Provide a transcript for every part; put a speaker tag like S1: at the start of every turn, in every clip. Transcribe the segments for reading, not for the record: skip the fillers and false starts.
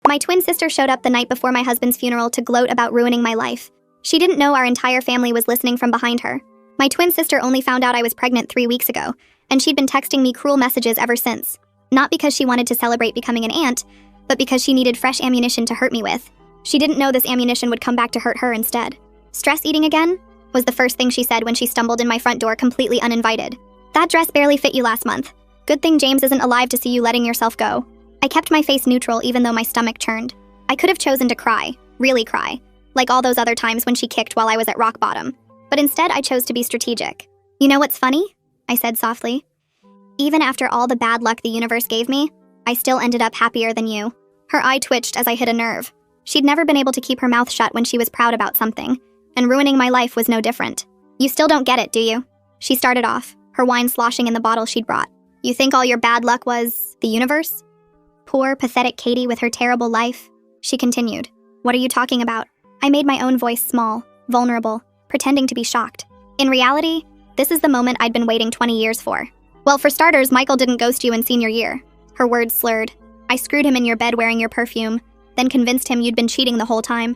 S1: My twin sister showed up the night before my husband's funeral to gloat about ruining my life. She didn't know our entire family was listening from behind her. My twin sister only found out I was pregnant 3 weeks ago, and she'd been texting me cruel messages ever since. Not because she wanted to celebrate becoming an aunt, but because she needed fresh ammunition to hurt me with. She didn't know this ammunition would come back to hurt her instead. "Stress eating again?" was the first thing she said when she stumbled in my front door completely uninvited. "That dress barely fit you last month. Good thing James isn't alive to see you letting yourself go." I kept my face neutral even though my stomach churned. I could have chosen to cry, really cry, like all those other times when she kicked while I was at rock bottom. But instead I chose to be strategic. "You know what's funny?" I said softly. "Even after all the bad luck the universe gave me, I still ended up happier than you." Her eye twitched as I hit a nerve. She'd never been able to keep her mouth shut when she was proud about something, and ruining my life was no different. "You still don't get it, do you?" She started off, her wine sloshing in the bottle she'd brought. "You think all your bad luck was the universe? Poor, pathetic Katie with her terrible life?" She continued. "What are you talking about?" I made my own voice small, vulnerable, pretending to be shocked. In reality, this is the moment I'd been waiting 20 years for. "Well, for starters, Michael didn't ghost you in senior year." Her words slurred. "I screwed him in your bed wearing your perfume, then convinced him you'd been cheating the whole time.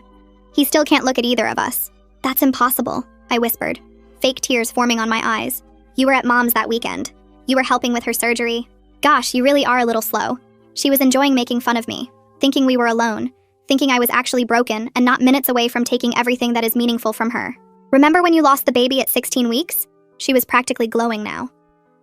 S1: He still can't look at either of us." "That's impossible," I whispered, fake tears forming on my eyes. "You were at Mom's that weekend. You were helping with her surgery. Gosh, you really are a little slow." She was enjoying making fun of me, thinking we were alone, thinking I was actually broken and not minutes away from taking everything that is meaningful from her. "Remember when you lost the baby at 16 weeks? She was practically glowing now.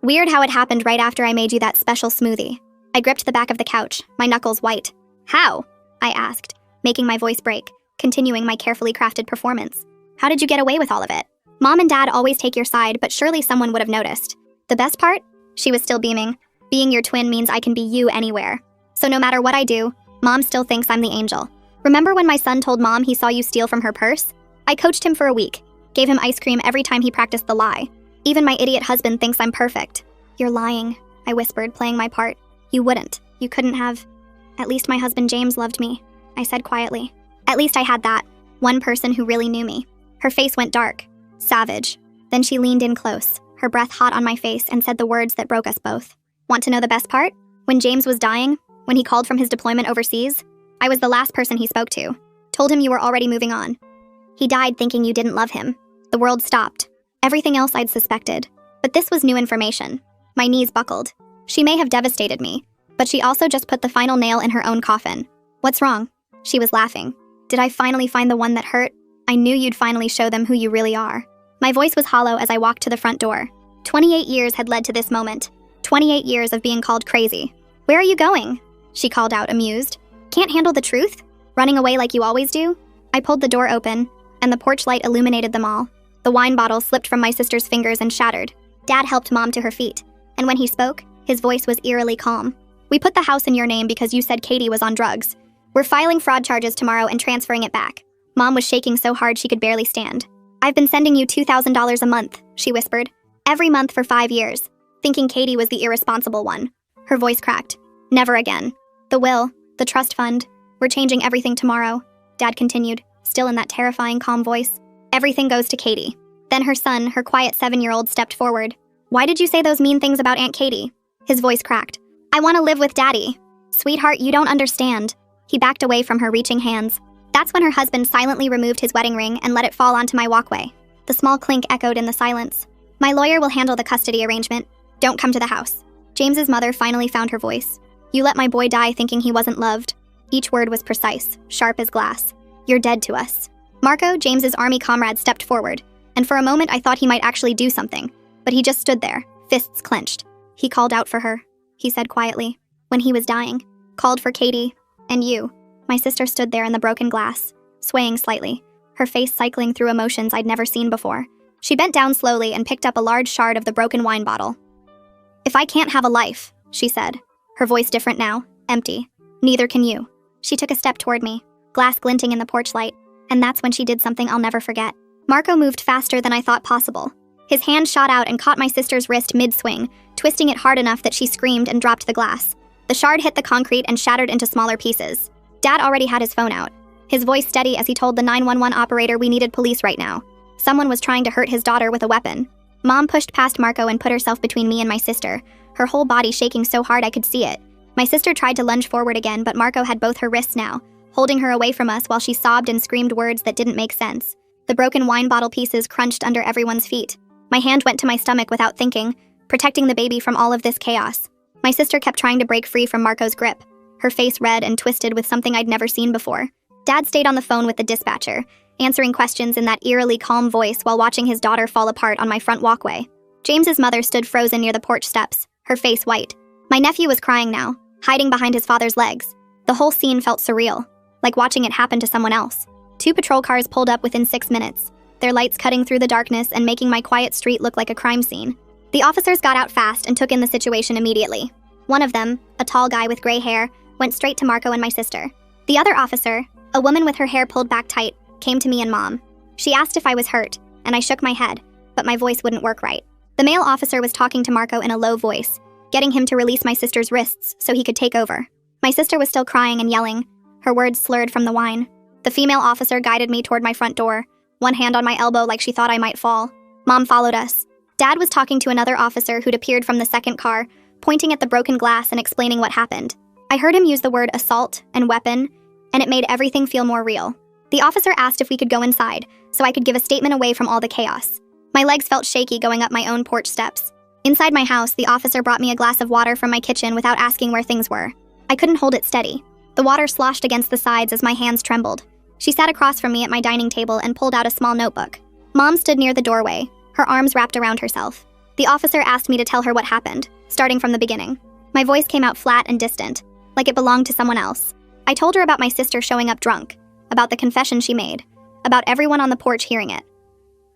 S1: "Weird how it happened right after I made you that special smoothie." I gripped the back of the couch, my knuckles white. "How?" I asked, making my voice break, continuing my carefully crafted performance. "How did you get away with all of it? Mom and Dad always take your side, but surely someone would have noticed. The best part?" She was still beaming. "Being your twin means I can be you anywhere. So no matter what I do, Mom still thinks I'm the angel. Remember when my son told Mom he saw you steal from her purse? I coached him for a week, gave him ice cream every time he practiced the lie. Even my idiot husband thinks I'm perfect." "You're lying," I whispered, playing my part. "You wouldn't. You couldn't have." "At least my husband James loved me," I said quietly. "At least I had that. One person who really knew me." Her face went dark. Savage. Then she leaned in close, her breath hot on my face, and said the words that broke us both. "Want to know the best part? When James was dying, when he called from his deployment overseas, I was the last person he spoke to. Told him you were already moving on. He died thinking you didn't love him. The world stopped. Everything else I'd suspected. But this was new information." My knees buckled. She may have devastated me, but she also just put the final nail in her own coffin. "What's wrong?" She was laughing. "Did I finally find the one that hurt? I knew you'd finally show them who you really are." My voice was hollow as I walked to the front door. 28 years had led to this moment. 28 years of being called crazy. "Where are you going?" she called out, amused. "Can't handle the truth? Running away like you always do?" I pulled the door open, and the porch light illuminated them all. The wine bottle slipped from my sister's fingers and shattered. Dad helped Mom to her feet, and when he spoke, his voice was eerily calm. "We put the house in your name because you said Katie was on drugs. We're filing fraud charges tomorrow and transferring it back." Mom was shaking so hard she could barely stand. "I've been sending you $2,000 a month," she whispered. "Every month for 5 years, thinking Katie was the irresponsible one." Her voice cracked. "Never again. The will, the trust fund, we're changing everything tomorrow," Dad continued, still in that terrifying calm voice. "Everything goes to Katie." Then her son, her quiet 7-year-old, stepped forward. "Why did you say those mean things about Aunt Katie?" His voice cracked. "I want to live with Daddy." "Sweetheart, you don't understand." He backed away from her reaching hands. That's when her husband silently removed his wedding ring and let it fall onto my walkway. The small clink echoed in the silence. "My lawyer will handle the custody arrangement. Don't come to the house." James's mother finally found her voice. "You let my boy die thinking he wasn't loved." Each word was precise, sharp as glass. "You're dead to us." Marco, James's army comrade, stepped forward, and for a moment I thought he might actually do something, but he just stood there, fists clenched. "He called out for her," he said quietly, "when he was dying. Called for Katie, and you." My sister stood there in the broken glass, swaying slightly, her face cycling through emotions I'd never seen before. She bent down slowly and picked up a large shard of the broken wine bottle. "If I can't have a life," she said, her voice different now, empty, "neither can you." She took a step toward me, glass glinting in the porch light, and that's when she did something I'll never forget. Marco moved faster than I thought possible. His hand shot out and caught my sister's wrist mid-swing, twisting it hard enough that she screamed and dropped the glass. The shard hit the concrete and shattered into smaller pieces. Dad already had his phone out, his voice steady as he told the 911 operator we needed police right now. Someone was trying to hurt his daughter with a weapon. Mom pushed past Marco and put herself between me and my sister, her whole body shaking so hard I could see it, My sister tried to lunge forward again, but Marco had both her wrists now, holding her away from us while she sobbed and screamed words that didn't make sense. The broken wine bottle pieces crunched under everyone's feet. My hand went to my stomach without thinking, protecting the baby from all of this chaos. My sister kept trying to break free from Marco's grip, her face red and twisted with something I'd never seen before. Dad stayed on the phone with the dispatcher, answering questions in that eerily calm voice while watching his daughter fall apart on my front walkway. James's mother stood frozen near the porch steps, her face white. My nephew was crying now, hiding behind his father's legs. The whole scene felt surreal, like watching it happen to someone else. 2 patrol cars pulled up within 6 minutes, their lights cutting through the darkness and making my quiet street look like a crime scene. The officers got out fast and took in the situation immediately. One of them, a tall guy with gray hair, went straight to Marco and my sister. The other officer, a woman with her hair pulled back tight, came to me and Mom. She asked if I was hurt, and I shook my head, but my voice wouldn't work right. The male officer was talking to Marco in a low voice, getting him to release my sister's wrists so he could take over. My sister was still crying and yelling, her words slurred from the wine. The female officer guided me toward my front door, one hand on my elbow like she thought I might fall. Mom followed us. Dad was talking to another officer who'd appeared from the second car, pointing at the broken glass and explaining what happened. I heard him use the word assault and weapon, and it made everything feel more real. The officer asked if we could go inside, so I could give a statement away from all the chaos. My legs felt shaky going up my own porch steps. Inside my house, the officer brought me a glass of water from my kitchen without asking where things were. I couldn't hold it steady. The water sloshed against the sides as my hands trembled. She sat across from me at my dining table and pulled out a small notebook. Mom stood near the doorway, her arms wrapped around herself. The officer asked me to tell her what happened, starting from the beginning. My voice came out flat and distant, like it belonged to someone else. I told her about my sister showing up drunk, about the confession she made, about everyone on the porch hearing it.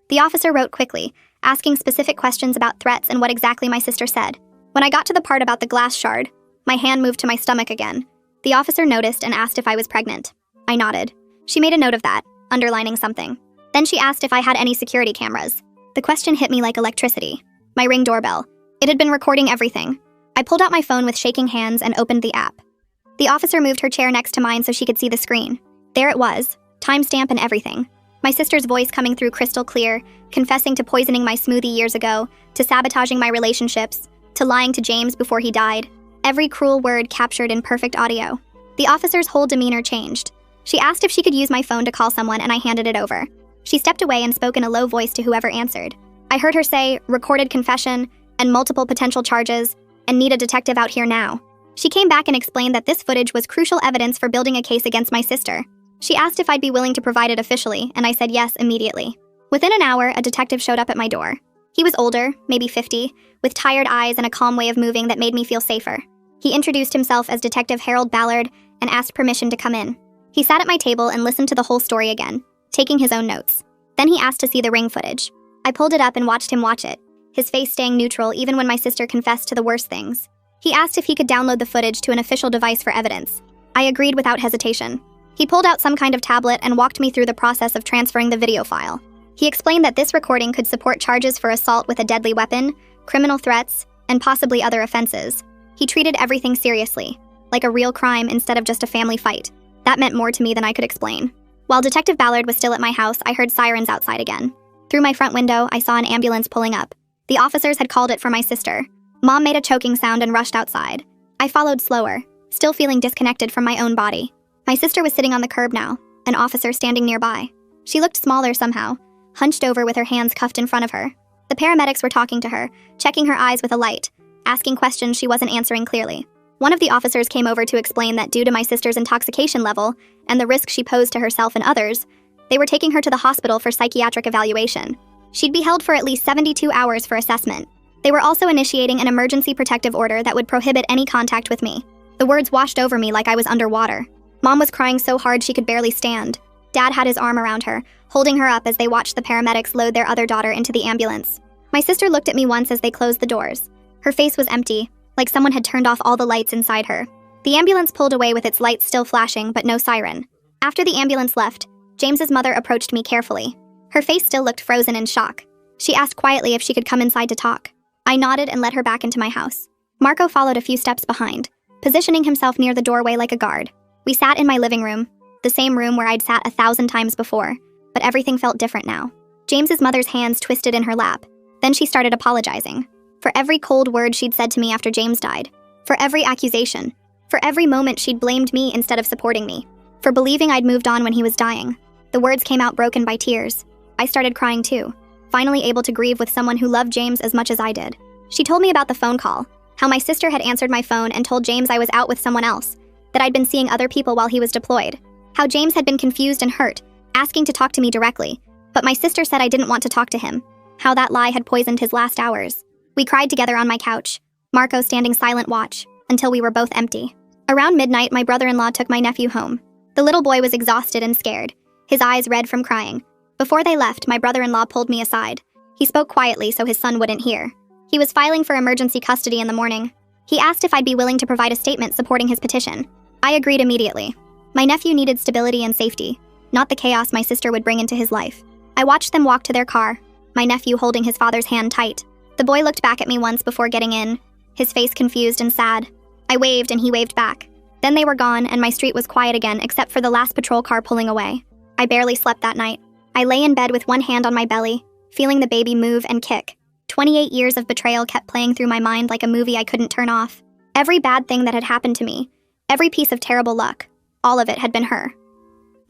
S1: The officer wrote quickly, asking specific questions about threats and what exactly my sister said. When I got to the part about the glass shard, my hand moved to my stomach again. The officer noticed and asked if I was pregnant. I nodded. She made a note of that, underlining something. Then she asked if I had any security cameras. The question hit me like electricity. My Ring doorbell. It had been recording everything. I pulled out my phone with shaking hands and opened the app. The officer moved her chair next to mine so she could see the screen. There it was, timestamp and everything. My sister's voice coming through crystal clear, confessing to poisoning my smoothie years ago, to sabotaging my relationships, to lying to James before he died. Every cruel word captured in perfect audio. The officer's whole demeanor changed. She asked if she could use my phone to call someone, and I handed it over. She stepped away and spoke in a low voice to whoever answered. I heard her say, recorded confession, and multiple potential charges, and need a detective out here now. She came back and explained that this footage was crucial evidence for building a case against my sister. She asked if I'd be willing to provide it officially, and I said yes immediately. Within an hour, a detective showed up at my door. He was older, maybe 50, with tired eyes and a calm way of moving that made me feel safer. He introduced himself as Detective Harold Ballard and asked permission to come in. He sat at my table and listened to the whole story again, taking his own notes. Then he asked to see the Ring footage. I pulled it up and watched him watch it, his face staying neutral even when my sister confessed to the worst things. He asked if he could download the footage to an official device for evidence. I agreed without hesitation. He pulled out some kind of tablet and walked me through the process of transferring the video file. He explained that this recording could support charges for assault with a deadly weapon, criminal threats, and possibly other offenses. He treated everything seriously, like a real crime instead of just a family fight. That meant more to me than I could explain. While Detective Ballard was still at my house, I heard sirens outside again. Through my front window, I saw an ambulance pulling up. The officers had called it for my sister. Mom made a choking sound and rushed outside. I followed slower, still feeling disconnected from my own body. My sister was sitting on the curb now, an officer standing nearby. She looked smaller somehow, hunched over with her hands cuffed in front of her. The paramedics were talking to her, checking her eyes with a light, asking questions she wasn't answering clearly. One of the officers came over to explain that due to my sister's intoxication level and the risk she posed to herself and others, they were taking her to the hospital for psychiatric evaluation. She'd be held for at least 72 hours for assessment. They were also initiating an emergency protective order that would prohibit any contact with me. The words washed over me like I was underwater. Mom was crying so hard she could barely stand. Dad had his arm around her, holding her up as they watched the paramedics load their other daughter into the ambulance. My sister looked at me once as they closed the doors. Her face was empty, like someone had turned off all the lights inside her. The ambulance pulled away with its lights still flashing, but no siren. After the ambulance left, James's mother approached me carefully. Her face still looked frozen in shock. She asked quietly if she could come inside to talk. I nodded and led her back into my house. Marco followed a few steps behind, positioning himself near the doorway like a guard. We sat in my living room, the same room where I'd sat 1,000 times before, but everything felt different now. James's mother's hands twisted in her lap. Then she started apologizing. For every cold word she'd said to me after James died. For every accusation. For every moment, she'd blamed me instead of supporting me. For believing I'd moved on when he was dying. The words came out broken by tears. I started crying too, finally able to grieve with someone who loved James as much as I did. She told me about the phone call, how my sister had answered my phone and told James I was out with someone else, that I'd been seeing other people while he was deployed, how James had been confused and hurt, asking to talk to me directly, but my sister said I didn't want to talk to him, how that lie had poisoned his last hours. We cried together on my couch, Marco standing silent watch, until we were both empty. Around midnight, my brother-in-law took my nephew home. The little boy was exhausted and scared, his eyes red from crying. Before they left, my brother-in-law pulled me aside. He spoke quietly so his son wouldn't hear. He was filing for emergency custody in the morning. He asked if I'd be willing to provide a statement supporting his petition. I agreed immediately. My nephew needed stability and safety, not the chaos my sister would bring into his life. I watched them walk to their car, my nephew holding his father's hand tight. The boy looked back at me once before getting in, his face confused and sad. I waved and he waved back. Then they were gone and my street was quiet again except for the last patrol car pulling away. I barely slept that night. I lay in bed with one hand on my belly, feeling the baby move and kick. 28 years of betrayal kept playing through my mind like a movie I couldn't turn off. Every bad thing that had happened to me, every piece of terrible luck, all of it had been her.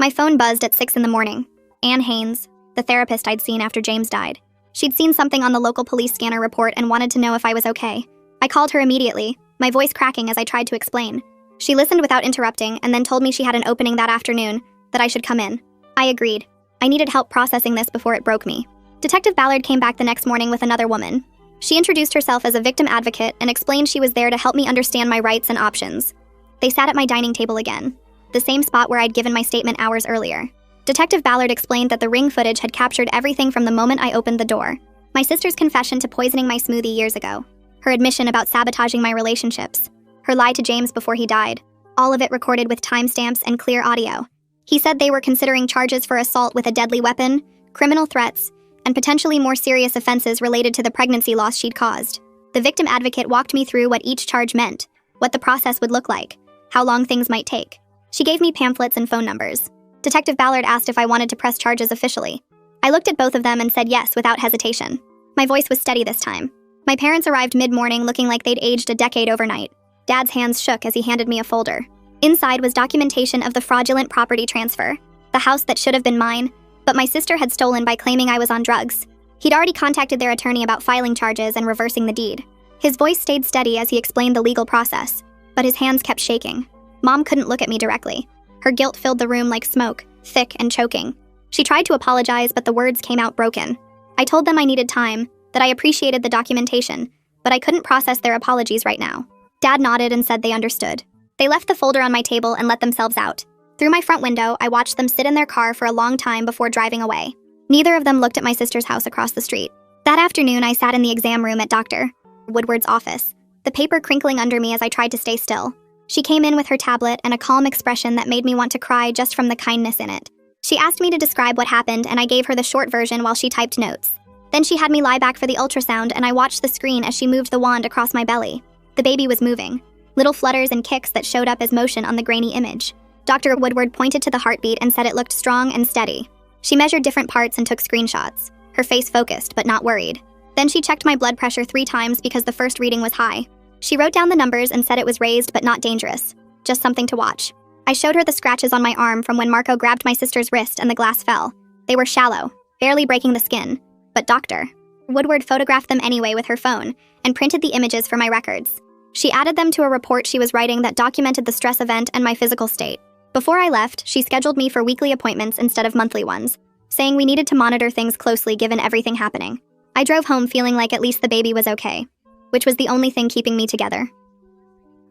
S1: My phone buzzed at 6 in the morning. Ann Haynes, the therapist I'd seen after James died. She'd seen something on the local police scanner report and wanted to know if I was okay. I called her immediately, my voice cracking as I tried to explain. She listened without interrupting and then told me she had an opening that afternoon, that I should come in. I agreed. I needed help processing this before it broke me. Detective Ballard came back the next morning with another woman. She introduced herself as a victim advocate and explained she was there to help me understand my rights and options. They sat at my dining table again, the same spot where I'd given my statement hours earlier. Detective Ballard explained that the ring footage had captured everything from the moment I opened the door. My sister's confession to poisoning my smoothie years ago, her admission about sabotaging my relationships, her lie to James before he died, all of it recorded with timestamps and clear audio. He said they were considering charges for assault with a deadly weapon, criminal threats, and potentially more serious offenses related to the pregnancy loss she'd caused. The victim advocate walked me through what each charge meant, what the process would look like, how long things might take. She gave me pamphlets and phone numbers. Detective Ballard asked if I wanted to press charges officially. I looked at both of them and said yes without hesitation. My voice was steady this time. My parents arrived mid-morning looking like they'd aged a decade overnight. Dad's hands shook as he handed me a folder. Inside was documentation of the fraudulent property transfer, the house that should have been mine, but my sister had stolen by claiming I was on drugs. He'd already contacted their attorney about filing charges and reversing the deed. His voice stayed steady as he explained the legal process, but his hands kept shaking. Mom couldn't look at me directly. Her guilt filled the room like smoke, thick and choking. She tried to apologize, but the words came out broken. I told them I needed time, that I appreciated the documentation, but I couldn't process their apologies right now. Dad nodded and said they understood. They left the folder on my table and let themselves out. Through my front window, I watched them sit in their car for a long time before driving away. Neither of them looked at my sister's house across the street. That afternoon, I sat in the exam room at Dr. Woodward's office, the paper crinkling under me as I tried to stay still. She came in with her tablet and a calm expression that made me want to cry just from the kindness in it. She asked me to describe what happened, and I gave her the short version while she typed notes. Then she had me lie back for the ultrasound, and I watched the screen as she moved the wand across my belly. The baby was moving. Little flutters and kicks that showed up as motion on the grainy image. Dr. Woodward pointed to the heartbeat and said it looked strong and steady. She measured different parts and took screenshots, her face focused but not worried. Then she checked my blood pressure 3 times because the first reading was high. She wrote down the numbers and said it was raised but not dangerous, just something to watch. I showed her the scratches on my arm from when Marco grabbed my sister's wrist and the glass fell. They were shallow, barely breaking the skin, but Dr. Woodward photographed them anyway with her phone and printed the images for my records. She added them to a report she was writing that documented the stress event and my physical state. Before I left, she scheduled me for weekly appointments instead of monthly ones, saying we needed to monitor things closely given everything happening. I drove home feeling like at least the baby was okay, which was the only thing keeping me together.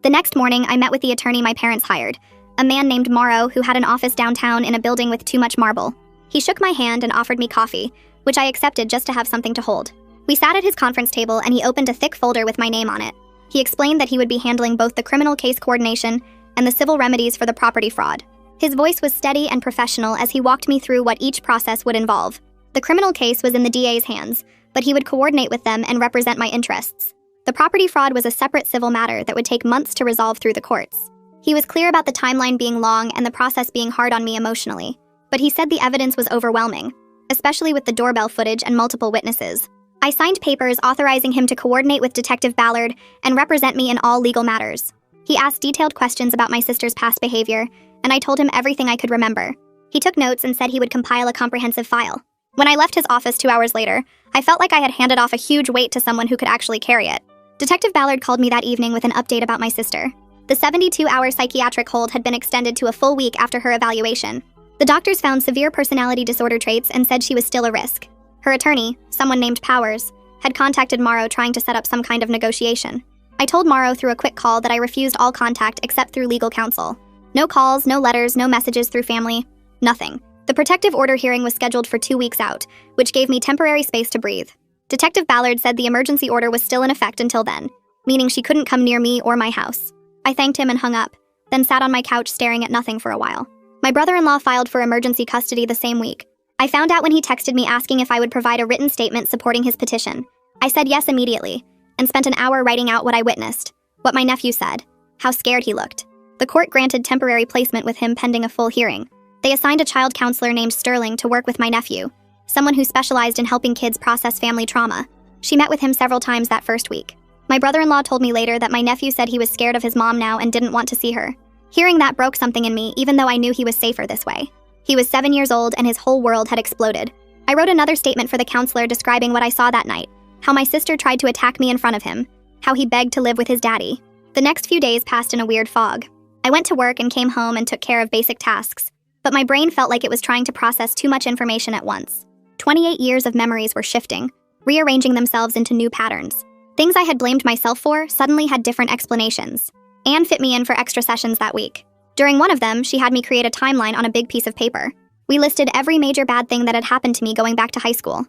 S1: The next morning, I met with the attorney my parents hired, a man named Morrow who had an office downtown in a building with too much marble. He shook my hand and offered me coffee, which I accepted just to have something to hold. We sat at his conference table and he opened a thick folder with my name on it. He explained that he would be handling both the criminal case coordination and the civil remedies for the property fraud. His voice was steady and professional as he walked me through what each process would involve. The criminal case was in the DA's hands, but he would coordinate with them and represent my interests. The property fraud was a separate civil matter that would take months to resolve through the courts. He was clear about the timeline being long and the process being hard on me emotionally, but he said the evidence was overwhelming, especially with the doorbell footage and multiple witnesses. I signed papers authorizing him to coordinate with Detective Ballard and represent me in all legal matters. He asked detailed questions about my sister's past behavior, and I told him everything I could remember. He took notes and said he would compile a comprehensive file. When I left his office 2 hours later, I felt like I had handed off a huge weight to someone who could actually carry it. Detective Ballard called me that evening with an update about my sister. The 72-hour psychiatric hold had been extended to a full week after her evaluation. The doctors found severe personality disorder traits and said she was still a risk. Her attorney, someone named Powers, had contacted Morrow trying to set up some kind of negotiation. I told Morrow through a quick call that I refused all contact except through legal counsel. No calls, no letters, no messages through family, nothing. The protective order hearing was scheduled for 2 weeks out, which gave me temporary space to breathe. Detective Ballard said the emergency order was still in effect until then, meaning she couldn't come near me or my house. I thanked him and hung up, then sat on my couch staring at nothing for a while. My brother-in-law filed for emergency custody the same week. I found out when he texted me asking if I would provide a written statement supporting his petition. I said yes immediately, and spent an hour writing out what I witnessed, what my nephew said, how scared he looked. The court granted temporary placement with him pending a full hearing. They assigned a child counselor named Sterling to work with my nephew, someone who specialized in helping kids process family trauma. She met with him several times that first week. My brother-in-law told me later that my nephew said he was scared of his mom now and didn't want to see her. Hearing that broke something in me, even though I knew he was safer this way. He was 7 years old and his whole world had exploded. I wrote another statement for the counselor describing what I saw that night, how my sister tried to attack me in front of him, how he begged to live with his daddy. The next few days passed in a weird fog. I went to work and came home and took care of basic tasks, but my brain felt like it was trying to process too much information at once. 28 years of memories were shifting, rearranging themselves into new patterns. Things I had blamed myself for suddenly had different explanations. Anne fit me in for extra sessions that week. During one of them, she had me create a timeline on a big piece of paper. We listed every major bad thing that had happened to me going back to high school.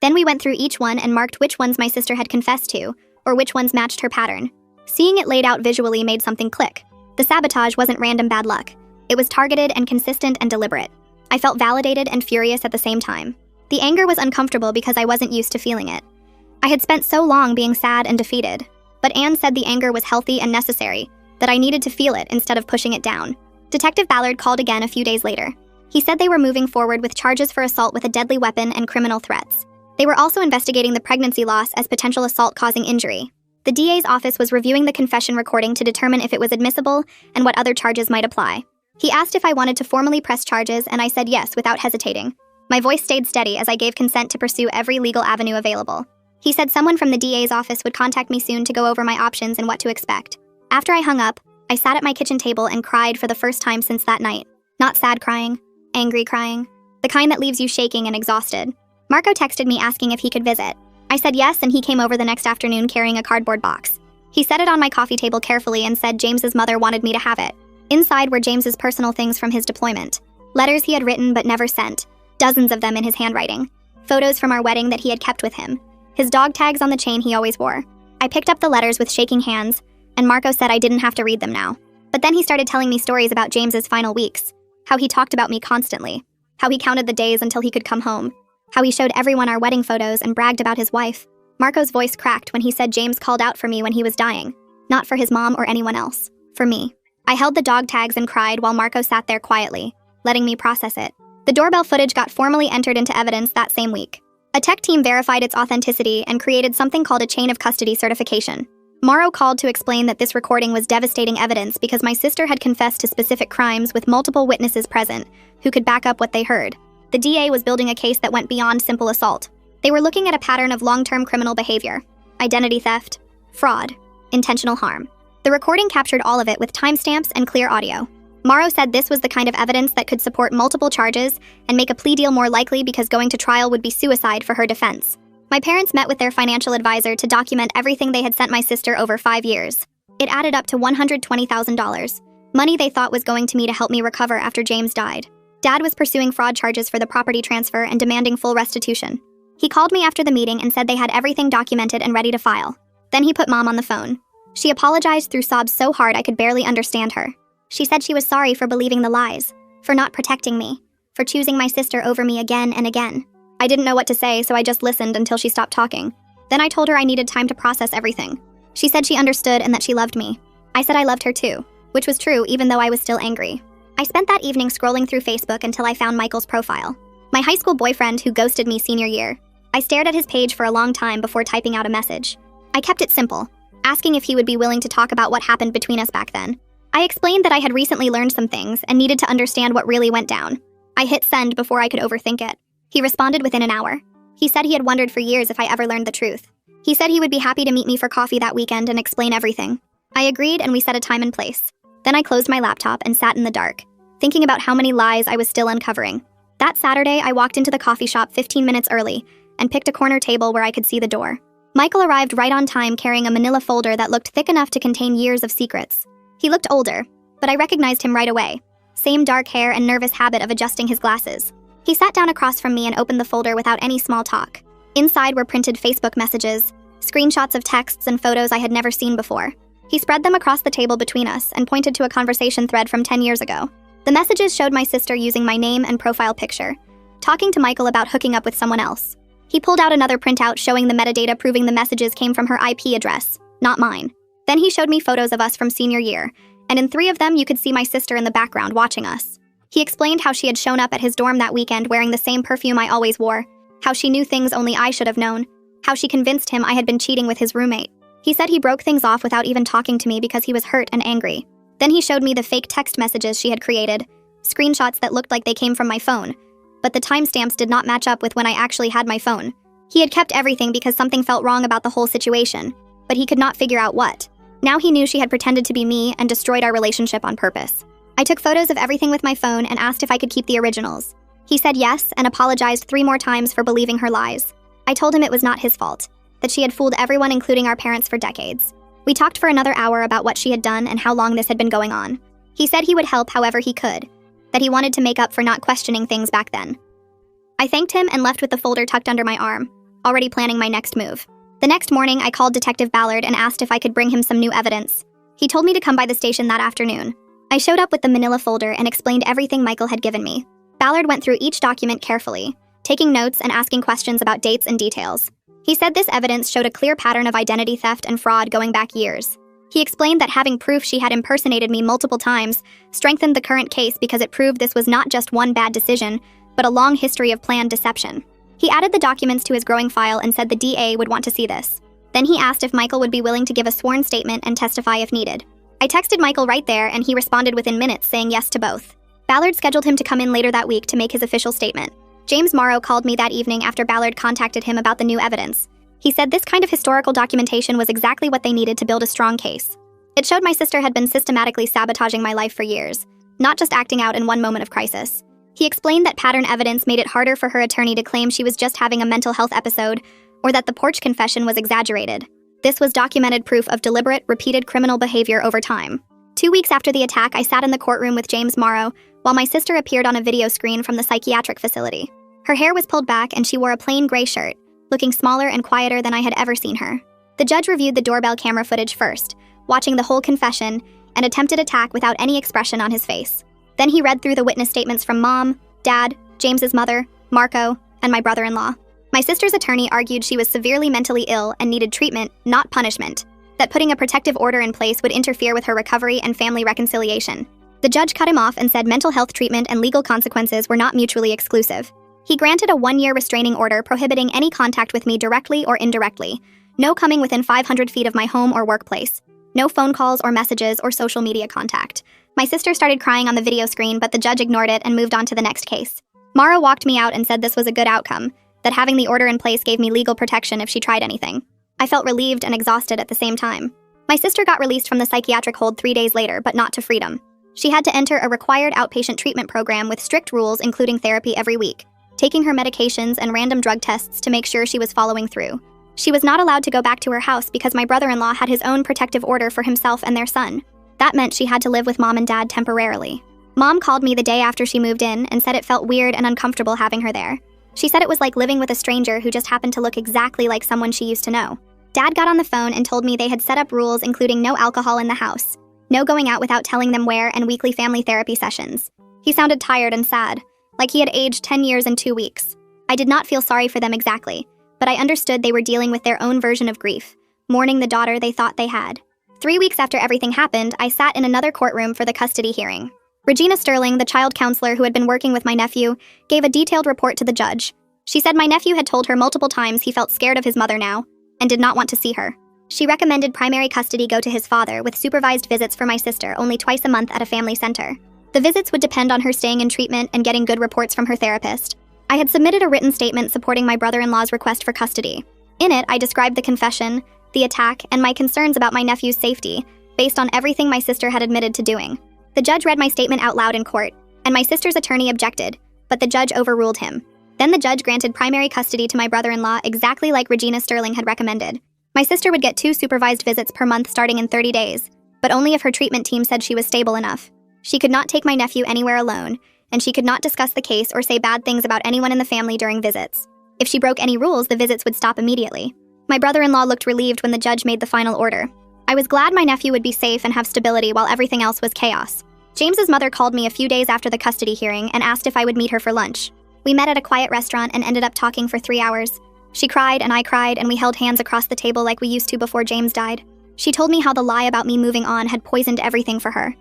S1: Then we went through each one and marked which ones my sister had confessed to, or which ones matched her pattern. Seeing it laid out visually made something click. The sabotage wasn't random bad luck. It was targeted and consistent and deliberate. I felt validated and furious at the same time. The anger was uncomfortable because I wasn't used to feeling it. I had spent so long being sad and defeated, but Anne said the anger was healthy and necessary, that I needed to feel it instead of pushing it down. Detective Ballard called again a few days later. He said they were moving forward with charges for assault with a deadly weapon and criminal threats. They were also investigating the pregnancy loss as potential assault causing injury. The DA's office was reviewing the confession recording to determine if it was admissible and what other charges might apply. He asked if I wanted to formally press charges, and I said yes without hesitating. My voice stayed steady as I gave consent to pursue every legal avenue available. He said someone from the DA's office would contact me soon to go over my options and what to expect. After I hung up, I sat at my kitchen table and cried for the first time since that night. Not sad crying, angry crying. The kind that leaves you shaking and exhausted. Marco texted me asking if he could visit. I said yes, and he came over the next afternoon carrying a cardboard box. He set it on my coffee table carefully and said James's mother wanted me to have it. Inside were James's personal things from his deployment. Letters he had written but never sent. Dozens of them in his handwriting. Photos from our wedding that he had kept with him. His dog tags on the chain he always wore. I picked up the letters with shaking hands, and Marco said I didn't have to read them now. But then he started telling me stories about James's final weeks. How he talked about me constantly. How he counted the days until he could come home. How he showed everyone our wedding photos and bragged about his wife. Marco's voice cracked when he said James called out for me when he was dying. Not for his mom or anyone else. For me. I held the dog tags and cried while Marco sat there quietly, letting me process it. The doorbell footage got formally entered into evidence that same week. A tech team verified its authenticity and created something called a chain of custody certification. Morrow called to explain that this recording was devastating evidence because my sister had confessed to specific crimes with multiple witnesses present who could back up what they heard. The DA was building a case that went beyond simple assault. They were looking at a pattern of long-term criminal behavior, identity theft, fraud, intentional harm. The recording captured all of it with timestamps and clear audio. Morrow said this was the kind of evidence that could support multiple charges and make a plea deal more likely because going to trial would be suicide for her defense. My parents met with their financial advisor to document everything they had sent my sister over 5 years. It added up to $120,000, money they thought was going to me to help me recover after James died. Dad was pursuing fraud charges for the property transfer and demanding full restitution. He called me after the meeting and said they had everything documented and ready to file. Then he put Mom on the phone. She apologized through sobs so hard I could barely understand her. She said she was sorry for believing the lies, for not protecting me, for choosing my sister over me again and again. I didn't know what to say, so I just listened until she stopped talking. Then I told her I needed time to process everything. She said she understood and that she loved me. I said I loved her too, which was true even though I was still angry. I spent that evening scrolling through Facebook until I found Michael's profile. My high school boyfriend who ghosted me senior year. I stared at his page for a long time before typing out a message. I kept it simple. asking if he would be willing to talk about what happened between us back then. I explained that I had recently learned some things and needed to understand what really went down. I hit send before I could overthink it. He responded within an hour. He said he had wondered for years if I ever learned the truth. He said he would be happy to meet me for coffee that weekend and explain everything. I agreed and we set a time and place. Then I closed my laptop and sat in the dark, thinking about how many lies I was still uncovering. That Saturday, I walked into the coffee shop 15 minutes early and picked a corner table where I could see the door. Michael arrived right on time carrying a manila folder that looked thick enough to contain years of secrets. He looked older, but I recognized him right away. Same dark hair and nervous habit of adjusting his glasses. He sat down across from me and opened the folder without any small talk. Inside were printed Facebook messages, screenshots of texts and photos I had never seen before. He spread them across the table between us and pointed to a conversation thread from 10 years ago. The messages showed my sister using my name and profile picture, talking to Michael about hooking up with someone else. He pulled out another printout showing the metadata proving the messages came from her IP address, not mine. Then he showed me photos of us from senior year, and in 3 of them you could see my sister in the background watching us. He explained how she had shown up at his dorm that weekend wearing the same perfume I always wore, how she knew things only I should have known, how she convinced him I had been cheating with his roommate. He said he broke things off without even talking to me because he was hurt and angry. Then he showed me the fake text messages she had created, screenshots that looked like they came from my phone, but the timestamps did not match up with when I actually had my phone. He had kept everything because something felt wrong about the whole situation, but he could not figure out what. Now he knew she had pretended to be me and destroyed our relationship on purpose. I took photos of everything with my phone and asked if I could keep the originals. He said yes and apologized 3 more times for believing her lies. I told him it was not his fault, that she had fooled everyone including our parents for decades. We talked for another hour about what she had done and how long this had been going on. He said he would help however he could, that he wanted to make up for not questioning things back then. I thanked him and left with the folder tucked under my arm, already planning my next move. The next morning, I called Detective Ballard and asked if I could bring him some new evidence. He told me to come by the station that afternoon. I showed up with the manila folder and explained everything Michael had given me. Ballard went through each document carefully, taking notes and asking questions about dates and details. He said this evidence showed a clear pattern of identity theft and fraud going back years. He explained that having proof she had impersonated me multiple times strengthened the current case because it proved this was not just one bad decision, but a long history of planned deception. He added the documents to his growing file and said the DA would want to see this. Then he asked if Michael would be willing to give a sworn statement and testify if needed. I texted Michael right there and he responded within minutes saying yes to both. Ballard scheduled him to come in later that week to make his official statement. James Morrow called me that evening after Ballard contacted him about the new evidence. He said this kind of historical documentation was exactly what they needed to build a strong case. It showed my sister had been systematically sabotaging my life for years, not just acting out in one moment of crisis. He explained that pattern evidence made it harder for her attorney to claim she was just having a mental health episode or that the porch confession was exaggerated. This was documented proof of deliberate, repeated criminal behavior over time. 2 weeks after the attack, I sat in the courtroom with James Morrow while my sister appeared on a video screen from the psychiatric facility. Her hair was pulled back and she wore a plain gray shirt, looking smaller and quieter than I had ever seen her. The judge reviewed the doorbell camera footage first, watching the whole confession and attempted attack without any expression on his face. Then he read through the witness statements from Mom, Dad, James's mother, Marco, and my brother-in-law. My sister's attorney argued she was severely mentally ill and needed treatment, not punishment, that putting a protective order in place would interfere with her recovery and family reconciliation. The judge cut him off and said mental health treatment and legal consequences were not mutually exclusive. He granted a 1-year restraining order prohibiting any contact with me directly or indirectly, no coming within 500 feet of my home or workplace, no phone calls or messages or social media contact. My sister started crying on the video screen, but the judge ignored it and moved on to the next case. Morrow walked me out and said this was a good outcome, that having the order in place gave me legal protection if she tried anything. I felt relieved and exhausted at the same time. My sister got released from the psychiatric hold 3 days later, but not to freedom. She had to enter a required outpatient treatment program with strict rules including therapy every week, taking her medications and random drug tests to make sure she was following through. She was not allowed to go back to her house because my brother-in-law had his own protective order for himself and their son. That meant she had to live with Mom and Dad temporarily. Mom called me the day after she moved in and said it felt weird and uncomfortable having her there. She said it was like living with a stranger who just happened to look exactly like someone she used to know. Dad got on the phone and told me they had set up rules including no alcohol in the house, no going out without telling them where, and weekly family therapy sessions. He sounded tired and sad, like he had aged 10 years in 2 weeks. I did not feel sorry for them exactly, but I understood they were dealing with their own version of grief, mourning the daughter they thought they had. 3 weeks after everything happened, I sat in another courtroom for the custody hearing. Regina Sterling, the child counselor who had been working with my nephew, gave a detailed report to the judge. She said my nephew had told her multiple times he felt scared of his mother now and did not want to see her. She recommended primary custody go to his father with supervised visits for my sister only twice a month at a family center. The visits would depend on her staying in treatment and getting good reports from her therapist. I had submitted a written statement supporting my brother-in-law's request for custody. In it, I described the confession, the attack, and my concerns about my nephew's safety, based on everything my sister had admitted to doing. The judge read my statement out loud in court, and my sister's attorney objected, but the judge overruled him. Then the judge granted primary custody to my brother-in-law exactly like Regina Sterling had recommended. My sister would get 2 supervised visits per month starting in 30 days, but only if her treatment team said she was stable enough. She could not take my nephew anywhere alone, and she could not discuss the case or say bad things about anyone in the family during visits. If she broke any rules, the visits would stop immediately. My brother-in-law looked relieved when the judge made the final order. I was glad my nephew would be safe and have stability while everything else was chaos. James's mother called me a few days after the custody hearing and asked if I would meet her for lunch. We met at a quiet restaurant and ended up talking for 3 hours. She cried and I cried, and we held hands across the table like we used to before James died. She told me how the lie about me moving on had poisoned everything for her.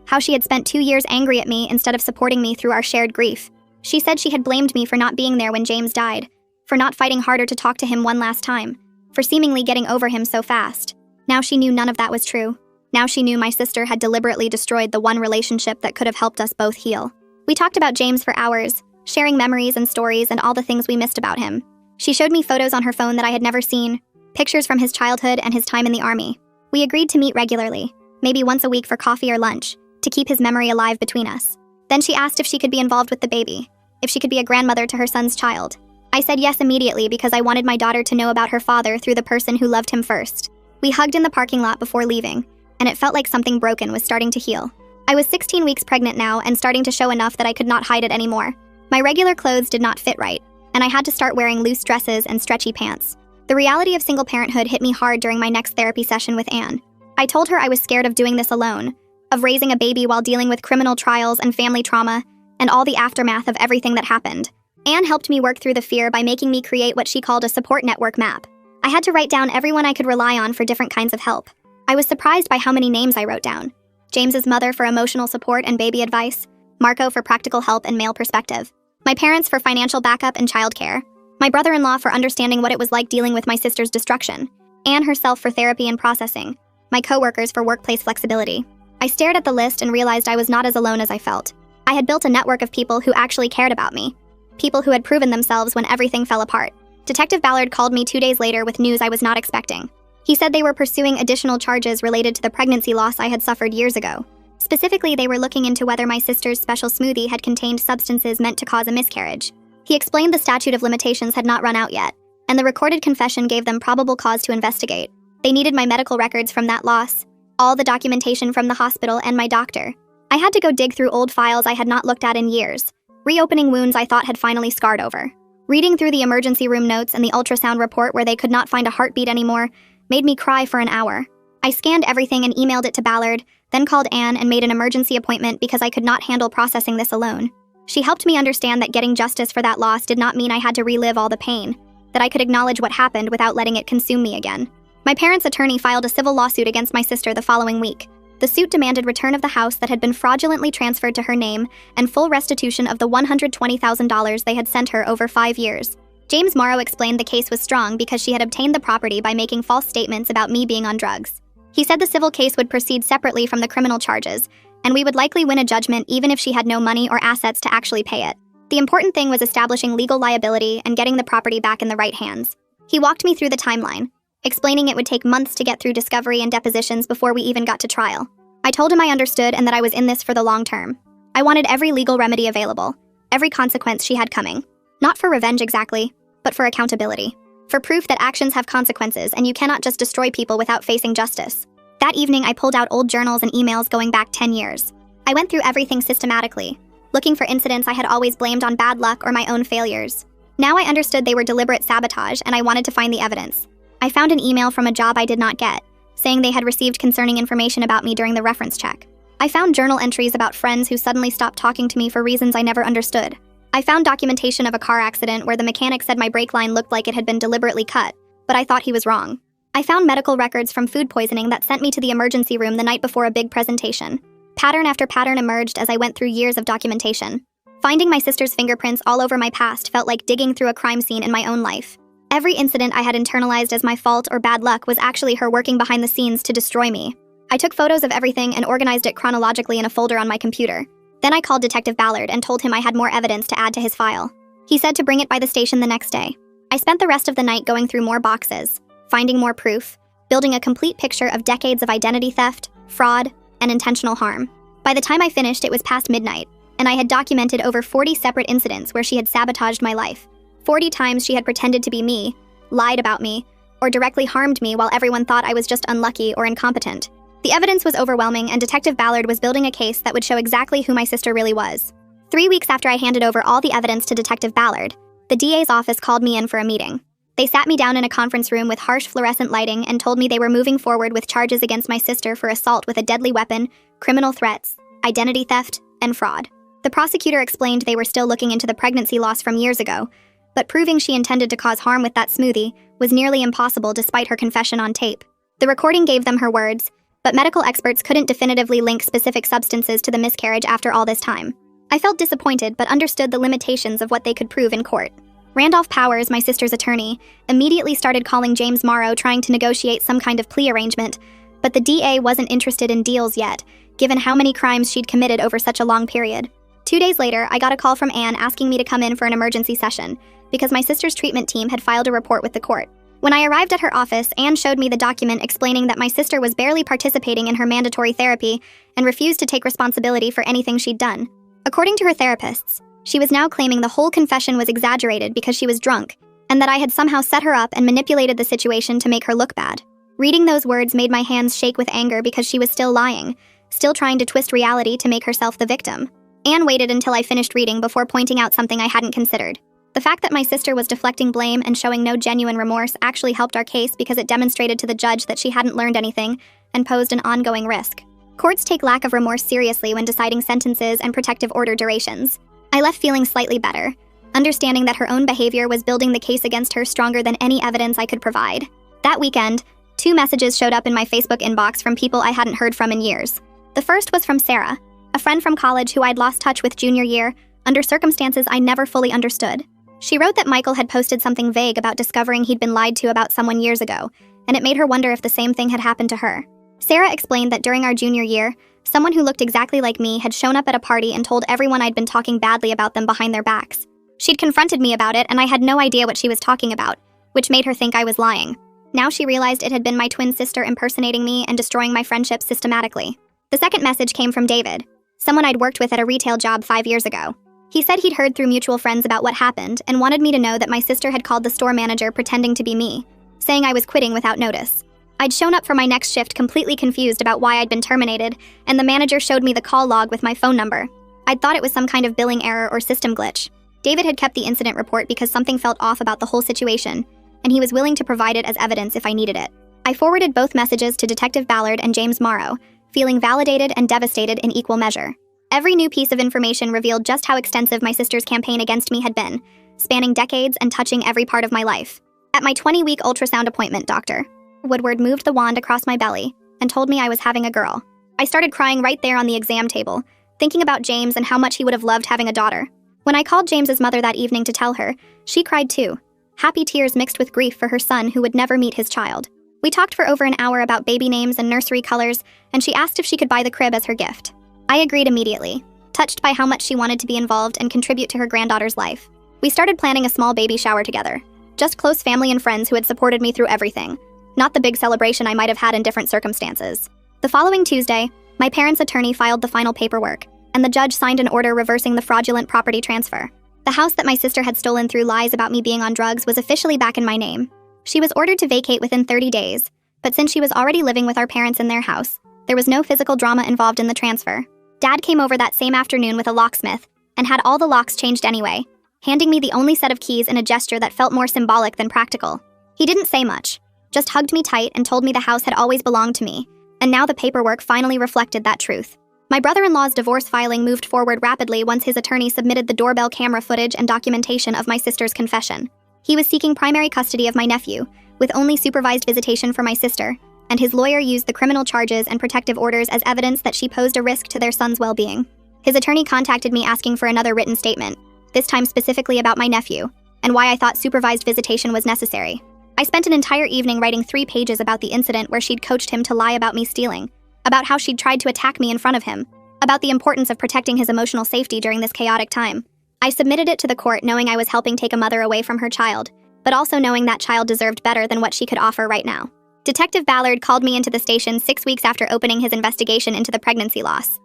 S1: How she had spent 2 years angry at me instead of supporting me through our shared grief. She said she had blamed me for not being there when James died, for not fighting harder to talk to him one last time, for seemingly getting over him so fast. Now she knew none of that was true. Now she knew my sister had deliberately destroyed the one relationship that could have helped us both heal. We talked about James for hours, sharing memories and stories and all the things we missed about him. She showed me photos on her phone that I had never seen, pictures from his childhood and his time in the army. We agreed to meet regularly, maybe once a week for coffee or lunch, to keep his memory alive between us. Then she asked if she could be involved with the baby, if she could be a grandmother to her son's child. I said yes immediately because I wanted my daughter to know about her father through the person who loved him first. We hugged in the parking lot before leaving, and it felt like something broken was starting to heal. I was 16 weeks pregnant now and starting to show enough that I could not hide it anymore. My regular clothes did not fit right, and I had to start wearing loose dresses and stretchy pants. The reality of single parenthood hit me hard during my next therapy session with Anne. I told her I was scared of doing this alone, of raising a baby while dealing with criminal trials and family trauma, and all the aftermath of everything that happened. Anne helped me work through the fear by making me create what she called a support network map. I had to write down everyone I could rely on for different kinds of help. I was surprised by how many names I wrote down. James's mother for emotional support and baby advice, Marco for practical help and male perspective, my parents for financial backup and childcare, my brother-in-law for understanding what it was like dealing with my sister's destruction, Anne herself for therapy and processing, my coworkers for workplace flexibility. I stared at the list and realized I was not as alone as I felt. I had built a network of people who actually cared about me, people who had proven themselves when everything fell apart. Detective Ballard called me 2 days later with news I was not expecting. He said they were pursuing additional charges related to the pregnancy loss I had suffered years ago. Specifically, they were looking into whether my sister's special smoothie had contained substances meant to cause a miscarriage. He explained the statute of limitations had not run out yet, and the recorded confession gave them probable cause to investigate. They needed my medical records from that loss, all the documentation from the hospital and my doctor. I had to go dig through old files I had not looked at in years, reopening wounds I thought had finally scarred over. Reading through the emergency room notes and the ultrasound report where they could not find a heartbeat anymore made me cry for an hour. I scanned everything and emailed it to Ballard, then called Anne and made an emergency appointment because I could not handle processing this alone. She helped me understand that getting justice for that loss did not mean I had to relive all the pain, that I could acknowledge what happened without letting it consume me again. My parents' attorney filed a civil lawsuit against my sister the following week. The suit demanded return of the house that had been fraudulently transferred to her name and full restitution of the $120,000 they had sent her over 5 years. James Morrow explained the case was strong because she had obtained the property by making false statements about me being on drugs. He said the civil case would proceed separately from the criminal charges, and we would likely win a judgment even if she had no money or assets to actually pay it. The important thing was establishing legal liability and getting the property back in the right hands. He walked me through the timeline, explaining it would take months to get through discovery and depositions before we even got to trial. I told him I understood and that I was in this for the long term. I wanted every legal remedy available, every consequence she had coming. Not for revenge exactly, but for accountability. For proof that actions have consequences and you cannot just destroy people without facing justice. That evening, I pulled out old journals and emails going back 10 years. I went through everything systematically, looking for incidents I had always blamed on bad luck or my own failures. Now I understood they were deliberate sabotage and I wanted to find the evidence. I found an email from a job I did not get, saying they had received concerning information about me during the reference check. I found journal entries about friends who suddenly stopped talking to me for reasons I never understood. I found documentation of a car accident where the mechanic said my brake line looked like it had been deliberately cut, but I thought he was wrong. I found medical records from food poisoning that sent me to the emergency room the night before a big presentation. Pattern after pattern emerged as I went through years of documentation. Finding my sister's fingerprints all over my past felt like digging through a crime scene in my own life. Every incident I had internalized as my fault or bad luck was actually her working behind the scenes to destroy me. I took photos of everything and organized it chronologically in a folder on my computer. Then I called Detective Ballard and told him I had more evidence to add to his file. He said to bring it by the station the next day. I spent the rest of the night going through more boxes, finding more proof, building a complete picture of decades of identity theft, fraud, and intentional harm. By the time I finished, it was past midnight, and I had documented over 40 separate incidents where she had sabotaged my life. 40 times she had pretended to be me, lied about me, or directly harmed me while everyone thought I was just unlucky or incompetent. The evidence was overwhelming, and Detective Ballard was building a case that would show exactly who my sister really was. 3 weeks after I handed over all the evidence to Detective Ballard, the DA's office called me in for a meeting. They sat me down in a conference room with harsh fluorescent lighting and told me they were moving forward with charges against my sister for assault with a deadly weapon, criminal threats, identity theft, and fraud. The prosecutor explained they were still looking into the pregnancy loss from years ago, but proving she intended to cause harm with that smoothie was nearly impossible despite her confession on tape. The recording gave them her words, but medical experts couldn't definitively link specific substances to the miscarriage after all this time. I felt disappointed but understood the limitations of what they could prove in court. Randolph Powers, my sister's attorney, immediately started calling James Morrow trying to negotiate some kind of plea arrangement, but the DA wasn't interested in deals yet, given how many crimes she'd committed over such a long period. 2 days later, I got a call from Anne asking me to come in for an emergency session, because my sister's treatment team had filed a report with the court. When I arrived at her office, Anne showed me the document explaining that my sister was barely participating in her mandatory therapy and refused to take responsibility for anything she'd done. According to her therapists, she was now claiming the whole confession was exaggerated because she was drunk, and that I had somehow set her up and manipulated the situation to make her look bad. Reading those words made my hands shake with anger because she was still lying, still trying to twist reality to make herself the victim. Anne waited until I finished reading before pointing out something I hadn't considered. The fact that my sister was deflecting blame and showing no genuine remorse actually helped our case because it demonstrated to the judge that she hadn't learned anything and posed an ongoing risk. Courts take lack of remorse seriously when deciding sentences and protective order durations. I left feeling slightly better, understanding that her own behavior was building the case against her stronger than any evidence I could provide. That weekend, 2 messages showed up in my Facebook inbox from people I hadn't heard from in years. The first was from Sarah, a friend from college who I'd lost touch with junior year, under circumstances I never fully understood. She wrote that Michael had posted something vague about discovering he'd been lied to about someone years ago, and it made her wonder if the same thing had happened to her. Sarah explained that during our junior year, someone who looked exactly like me had shown up at a party and told everyone I'd been talking badly about them behind their backs. She'd confronted me about it, and I had no idea what she was talking about, which made her think I was lying. Now she realized it had been my twin sister impersonating me and destroying my friendship systematically. The second message came from David, someone I'd worked with at a retail job 5 years ago. He said he'd heard through mutual friends about what happened and wanted me to know that my sister had called the store manager pretending to be me, saying I was quitting without notice. I'd shown up for my next shift completely confused about why I'd been terminated, and the manager showed me the call log with my phone number. I'd thought it was some kind of billing error or system glitch. David had kept the incident report because something felt off about the whole situation, and he was willing to provide it as evidence if I needed it. I forwarded both messages to Detective Ballard and James Morrow, feeling validated and devastated in equal measure. Every new piece of information revealed just how extensive my sister's campaign against me had been, spanning decades and touching every part of my life. At my 20-week ultrasound appointment, Dr. Woodward moved the wand across my belly and told me I was having a girl. I started crying right there on the exam table, thinking about James and how much he would have loved having a daughter. When I called James's mother that evening to tell her, she cried too, happy tears mixed with grief for her son who would never meet his child. We talked for over an hour about baby names and nursery colors, and she asked if she could buy the crib as her gift. I agreed immediately, touched by how much she wanted to be involved and contribute to her granddaughter's life. We started planning a small baby shower together, just close family and friends who had supported me through everything, not the big celebration I might have had in different circumstances. The following Tuesday, my parents' attorney filed the final paperwork, and the judge signed an order reversing the fraudulent property transfer. The house that my sister had stolen through lies about me being on drugs was officially back in my name. She was ordered to vacate within 30 days, but since she was already living with our parents in their house, there was no physical drama involved in the transfer. Dad came over that same afternoon with a locksmith and had all the locks changed anyway, handing me the only set of keys in a gesture that felt more symbolic than practical. He didn't say much, just hugged me tight and told me the house had always belonged to me, and now the paperwork finally reflected that truth. My brother-in-law's divorce filing moved forward rapidly once his attorney submitted the doorbell camera footage and documentation of my sister's confession. He was seeking primary custody of my nephew, with only supervised visitation for my sister, and his lawyer used the criminal charges and protective orders as evidence that she posed a risk to their son's well-being. His attorney contacted me asking for another written statement, this time specifically about my nephew. and why I thought supervised visitation was necessary. I spent an entire evening writing 3 pages about the incident where she'd coached him to lie about me stealing, about how she'd tried to attack me in front of him, about the importance of protecting his emotional safety during this chaotic time. I submitted it to the court knowing I was helping take a mother away from her child, but also knowing that child deserved better than what she could offer right now. Detective Ballard called me into the station 6 weeks after opening his investigation into the pregnancy loss.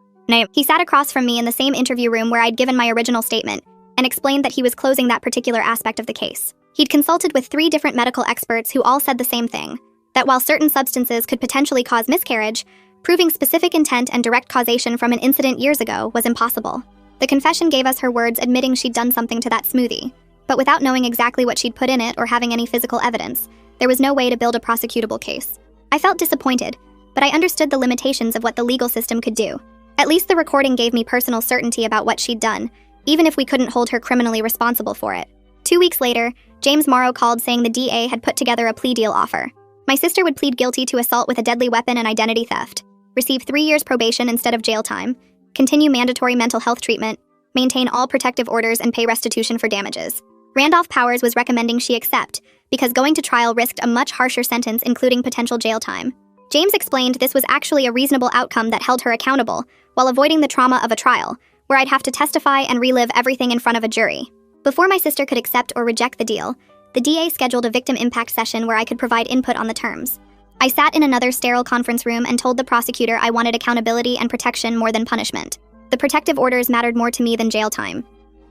S1: He sat across from me in the same interview room where I'd given my original statement and explained that he was closing that particular aspect of the case. He'd consulted with 3 different medical experts who all said the same thing, that while certain substances could potentially cause miscarriage, proving specific intent and direct causation from an incident years ago was impossible. The confession gave us her words admitting she'd done something to that smoothie, but without knowing exactly what she'd put in it or having any physical evidence, there was no way to build a prosecutable case. I felt disappointed, but I understood the limitations of what the legal system could do. At least the recording gave me personal certainty about what she'd done, even if we couldn't hold her criminally responsible for it. 2 weeks later, James Morrow called saying the DA had put together a plea deal offer. My sister would plead guilty to assault with a deadly weapon and identity theft, receive 3 years probation instead of jail time, continue mandatory mental health treatment, maintain all protective orders, and pay restitution for damages. Randolph Powers was recommending she accept, because going to trial risked a much harsher sentence, including potential jail time. James explained this was actually a reasonable outcome that held her accountable, while avoiding the trauma of a trial, where I'd have to testify and relive everything in front of a jury. Before my sister could accept or reject the deal, the DA scheduled a victim impact session where I could provide input on the terms. I sat in another sterile conference room and told the prosecutor I wanted accountability and protection more than punishment. The protective orders mattered more to me than jail time.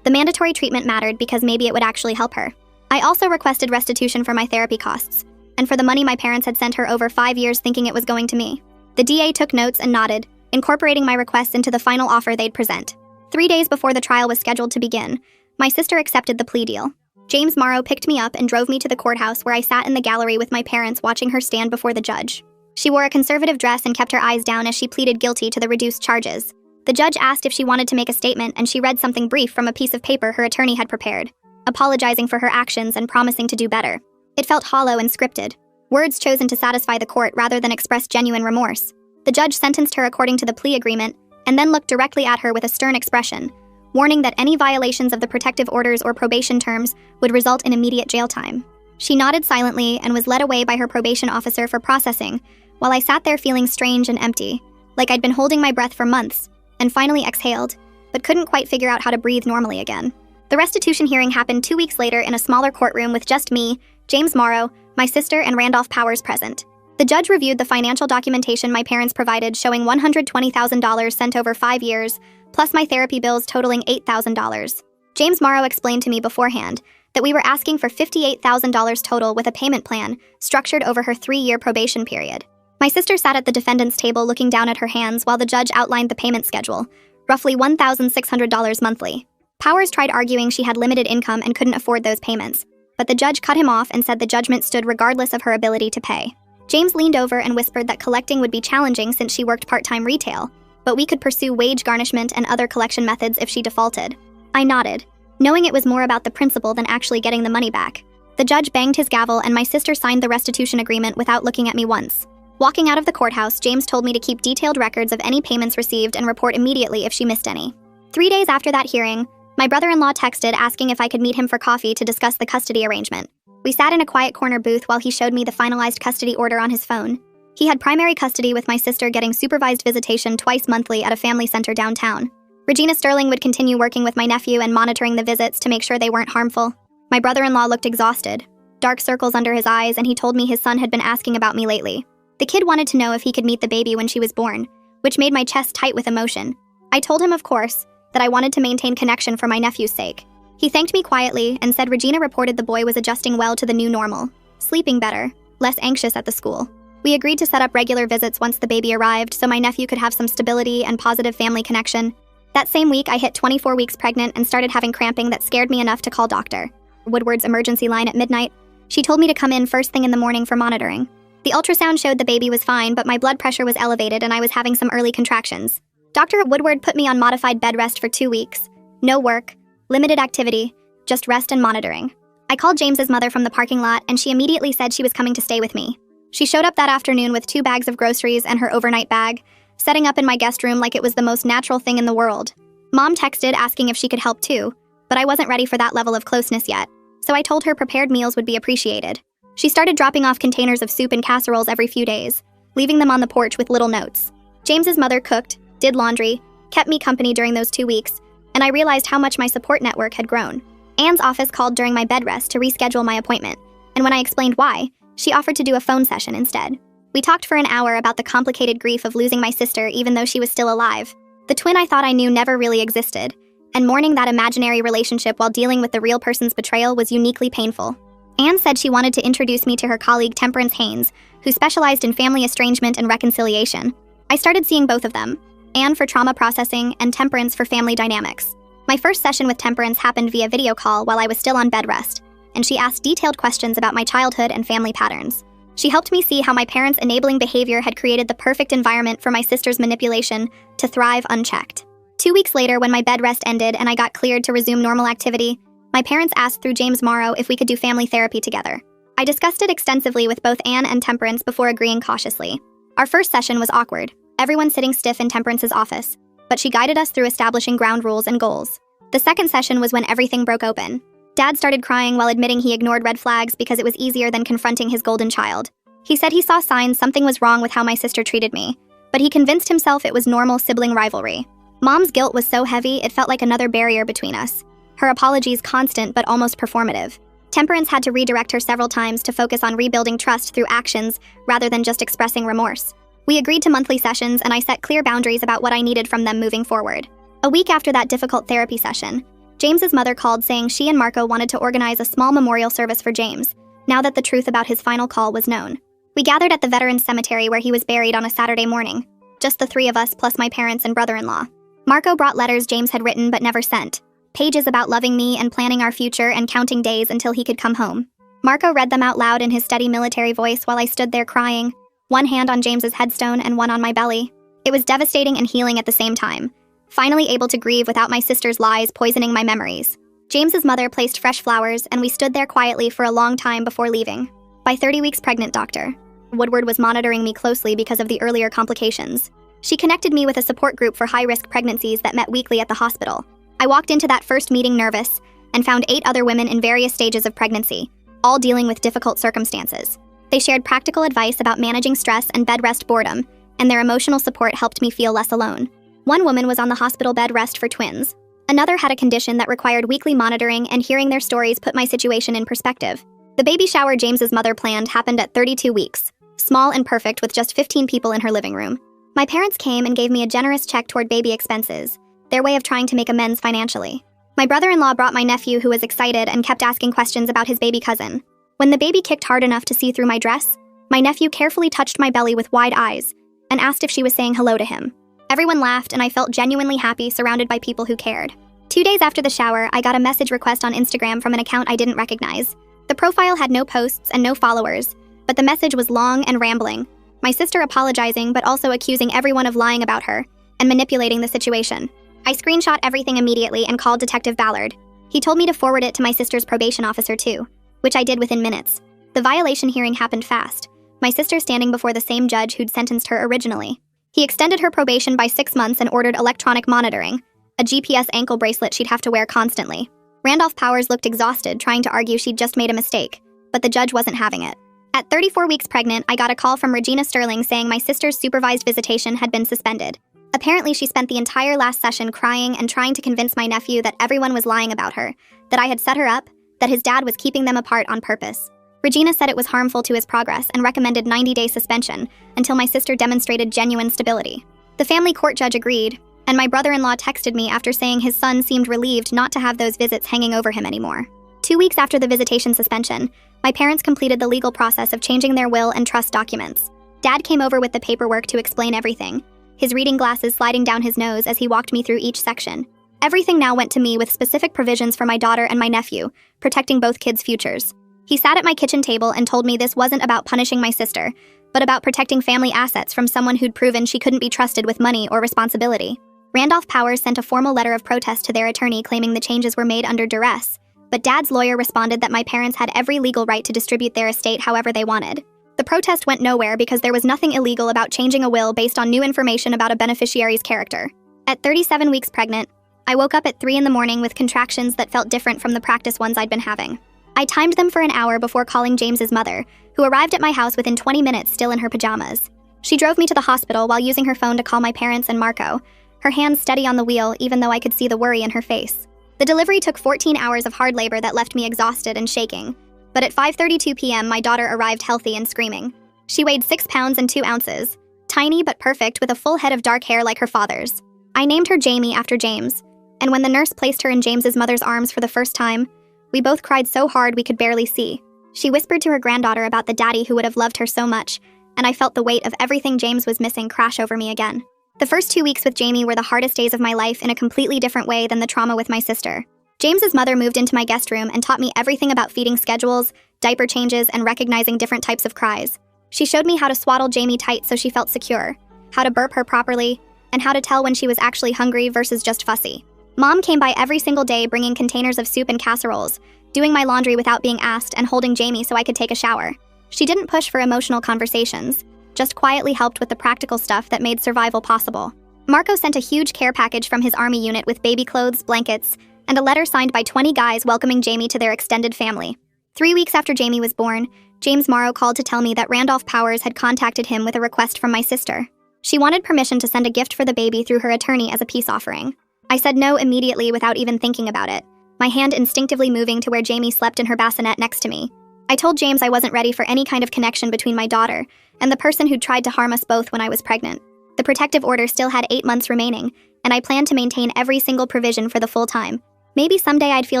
S1: The mandatory treatment mattered because maybe it would actually help her. I also requested restitution for my therapy costs, and for the money my parents had sent her over 5 years thinking it was going to me. The DA took notes and nodded, incorporating my requests into the final offer they'd present. 3 days before the trial was scheduled to begin, my sister accepted the plea deal. James Morrow picked me up and drove me to the courthouse where I sat in the gallery with my parents watching her stand before the judge. She wore a conservative dress and kept her eyes down as she pleaded guilty to the reduced charges. The judge asked if she wanted to make a statement, and she read something brief from a piece of paper her attorney had prepared, apologizing for her actions and promising to do better. It felt hollow and scripted, words chosen to satisfy the court rather than express genuine remorse. The judge sentenced her according to the plea agreement and then looked directly at her with a stern expression, warning that any violations of the protective orders or probation terms would result in immediate jail time. She nodded silently and was led away by her probation officer for processing, while I sat there feeling strange and empty, like I'd been holding my breath for months, and finally exhaled, but couldn't quite figure out how to breathe normally again. The restitution hearing happened 2 weeks later in a smaller courtroom with just me, James Morrow, my sister, and Randolph Powers present. The judge reviewed the financial documentation my parents provided showing $120,000 sent over 5 years, plus my therapy bills totaling $8,000. James Morrow explained to me beforehand that we were asking for $58,000 total with a payment plan structured over her 3-year probation period. My sister sat at the defendant's table looking down at her hands while the judge outlined the payment schedule, roughly $1,600 monthly. Powers tried arguing she had limited income and couldn't afford those payments, but the judge cut him off and said the judgment stood regardless of her ability to pay. James leaned over and whispered that collecting would be challenging since she worked part-time retail, but we could pursue wage garnishment and other collection methods if she defaulted. I nodded, knowing it was more about the principle than actually getting the money back. The judge banged his gavel and my sister signed the restitution agreement without looking at me once. Walking out of the courthouse, James told me to keep detailed records of any payments received and report immediately if she missed any. 3 days after that hearing, my brother-in-law texted asking if I could meet him for coffee to discuss the custody arrangement. We sat in a quiet corner booth while he showed me the finalized custody order on his phone. He had primary custody with my sister getting supervised visitation twice monthly at a family center downtown. Regina Sterling would continue working with my nephew and monitoring the visits to make sure they weren't harmful. My brother-in-law looked exhausted, dark circles under his eyes, and he told me his son had been asking about me lately. The kid wanted to know if he could meet the baby when she was born, which made my chest tight with emotion. I told him, of course, that I wanted to maintain connection for my nephew's sake. He thanked me quietly and said Regina reported the boy was adjusting well to the new normal, sleeping better, less anxious at the school. We agreed to set up regular visits once the baby arrived so my nephew could have some stability and positive family connection. That same week, I hit 24 weeks pregnant and started having cramping that scared me enough to call Dr. Woodward's emergency line at midnight. She told me to come in first thing in the morning for monitoring. The ultrasound showed the baby was fine, but my blood pressure was elevated and I was having some early contractions. Dr. Woodward put me on modified bed rest for 2 weeks. No work, limited activity, just rest and monitoring. I called James's mother from the parking lot and she immediately said she was coming to stay with me. She showed up that afternoon with 2 bags of groceries and her overnight bag, setting up in my guest room like it was the most natural thing in the world. Mom texted asking if she could help too, but I wasn't ready for that level of closeness yet. so I told her prepared meals would be appreciated. She started dropping off containers of soup and casseroles every few days, leaving them on the porch with little notes. James's mother cooked, did laundry, kept me company during those 2 weeks, and I realized how much my support network had grown. Anne's office called during my bed rest to reschedule my appointment, and when I explained why, she offered to do a phone session instead. We talked for an hour about the complicated grief of losing my sister even though she was still alive. The twin I thought I knew never really existed, and mourning that imaginary relationship while dealing with the real person's betrayal was uniquely painful. Anne said she wanted to introduce me to her colleague Temperance Haynes, who specialized in family estrangement and reconciliation. I started seeing both of them, Anne for trauma processing and Temperance for family dynamics. My first session with Temperance happened via video call while I was still on bed rest, and she asked detailed questions about my childhood and family patterns. She helped me see how my parents' enabling behavior had created the perfect environment for my sister's manipulation to thrive unchecked. 2 weeks later, when my bed rest ended and I got cleared to resume normal activity, my parents asked through James Morrow if we could do family therapy together. I discussed it extensively with both Anne and Temperance before agreeing cautiously. Our first session was awkward, everyone sitting stiff in Temperance's office, but she guided us through establishing ground rules and goals. The second session was when everything broke open. Dad started crying while admitting he ignored red flags because it was easier than confronting his golden child. He said he saw signs something was wrong with how my sister treated me, but he convinced himself it was normal sibling rivalry. Mom's guilt was so heavy it felt like another barrier between us. Her apologies constant but almost performative. Temperance had to redirect her several times to focus on rebuilding trust through actions rather than just expressing remorse. We agreed to monthly sessions and I set clear boundaries about what I needed from them moving forward. A week after that difficult therapy session, James's mother called saying she and Marco wanted to organize a small memorial service for James, now that the truth about his final call was known. We gathered at the Veterans Cemetery where he was buried on a Saturday morning, just the three of us plus my parents and brother-in-law. Marco brought letters James had written but never sent, pages about loving me and planning our future and counting days until he could come home. Marco read them out loud in his steady military voice while I stood there crying, one hand on James's headstone and one on my belly. It was devastating and healing at the same time, finally able to grieve without my sister's lies poisoning my memories. James's mother placed fresh flowers and we stood there quietly for a long time before leaving. By 30 weeks pregnant, Dr. Woodward was monitoring me closely because of the earlier complications. She connected me with a support group for high-risk pregnancies that met weekly at the hospital. I walked into that first meeting nervous and found 8 other women in various stages of pregnancy, all dealing with difficult circumstances. They shared practical advice about managing stress and bed rest boredom, and their emotional support helped me feel less alone. One woman was on the hospital bed rest for twins. Another had a condition that required weekly monitoring, and hearing their stories put my situation in perspective. The baby shower James's mother planned happened at 32 weeks, small and perfect with just 15 people in her living room. My parents came and gave me a generous check toward baby expenses, their way of trying to make amends financially. My brother-in-law brought my nephew who was excited and kept asking questions about his baby cousin. When the baby kicked hard enough to see through my dress, my nephew carefully touched my belly with wide eyes and asked if she was saying hello to him. Everyone laughed and I felt genuinely happy surrounded by people who cared. 2 days after the shower, I got a message request on Instagram from an account I didn't recognize. The profile had no posts and no followers, but the message was long and rambling. My sister apologizing but also accusing everyone of lying about her and manipulating the situation. I screenshot everything immediately and called Detective Ballard. He told me to forward it to my sister's probation officer too, which I did within minutes. The violation hearing happened fast, my sister standing before the same judge who'd sentenced her originally. He extended her probation by 6 months and ordered electronic monitoring, a GPS ankle bracelet she'd have to wear constantly. Randolph Powers looked exhausted, trying to argue she'd just made a mistake, but the judge wasn't having it. At 34 weeks pregnant, I got a call from Regina Sterling saying my sister's supervised visitation had been suspended. Apparently, she spent the entire last session crying and trying to convince my nephew that everyone was lying about her, that I had set her up, that his dad was keeping them apart on purpose. Regina said it was harmful to his progress and recommended 90-day suspension until my sister demonstrated genuine stability. The family court judge agreed, and my brother-in-law texted me after saying his son seemed relieved not to have those visits hanging over him anymore. 2 weeks after the visitation suspension, my parents completed the legal process of changing their will and trust documents. Dad came over with the paperwork to explain everything, his reading glasses sliding down his nose as he walked me through each section. Everything now went to me with specific provisions for my daughter and my nephew, protecting both kids' futures. He sat at my kitchen table and told me this wasn't about punishing my sister, but about protecting family assets from someone who'd proven she couldn't be trusted with money or responsibility. Randolph Powers sent a formal letter of protest to their attorney claiming the changes were made under duress, but Dad's lawyer responded that my parents had every legal right to distribute their estate however they wanted. The protest went nowhere because there was nothing illegal about changing a will based on new information about a beneficiary's character. At 37 weeks pregnant, I woke up at 3 in the morning with contractions that felt different from the practice ones I'd been having. I timed them for an hour before calling James's mother, who arrived at my house within 20 minutes still in her pajamas. She drove me to the hospital while using her phone to call my parents and Marco, her hands steady on the wheel even though I could see the worry in her face. The delivery took 14 hours of hard labor that left me exhausted and shaking. But at 5:32 p.m., my daughter arrived healthy and screaming. She weighed 6 pounds and 2 ounces, tiny but perfect with a full head of dark hair like her father's. I named her Jamie after James, and when the nurse placed her in James's mother's arms for the first time, we both cried so hard we could barely see. She whispered to her granddaughter about the daddy who would have loved her so much, and I felt the weight of everything James was missing crash over me again. The first 2 weeks with Jamie were the hardest days of my life in a completely different way than the trauma with my sister. James's mother moved into my guest room and taught me everything about feeding schedules, diaper changes, and recognizing different types of cries. She showed me how to swaddle Jamie tight so she felt secure, how to burp her properly, and how to tell when she was actually hungry versus just fussy. Mom came by every single day bringing containers of soup and casseroles, doing my laundry without being asked, and holding Jamie so I could take a shower. She didn't push for emotional conversations, just quietly helped with the practical stuff that made survival possible. Marco sent a huge care package from his army unit with baby clothes, blankets, and a letter signed by 20 guys welcoming Jamie to their extended family. 3 weeks after Jamie was born, James Morrow called to tell me that Randolph Powers had contacted him with a request from my sister. She wanted permission to send a gift for the baby through her attorney as a peace offering. I said no immediately without even thinking about it, my hand instinctively moving to where Jamie slept in her bassinet next to me. I told James I wasn't ready for any kind of connection between my daughter and the person who'd tried to harm us both when I was pregnant. The protective order still had 8 months remaining, and I planned to maintain every single provision for the full time. Maybe someday I'd feel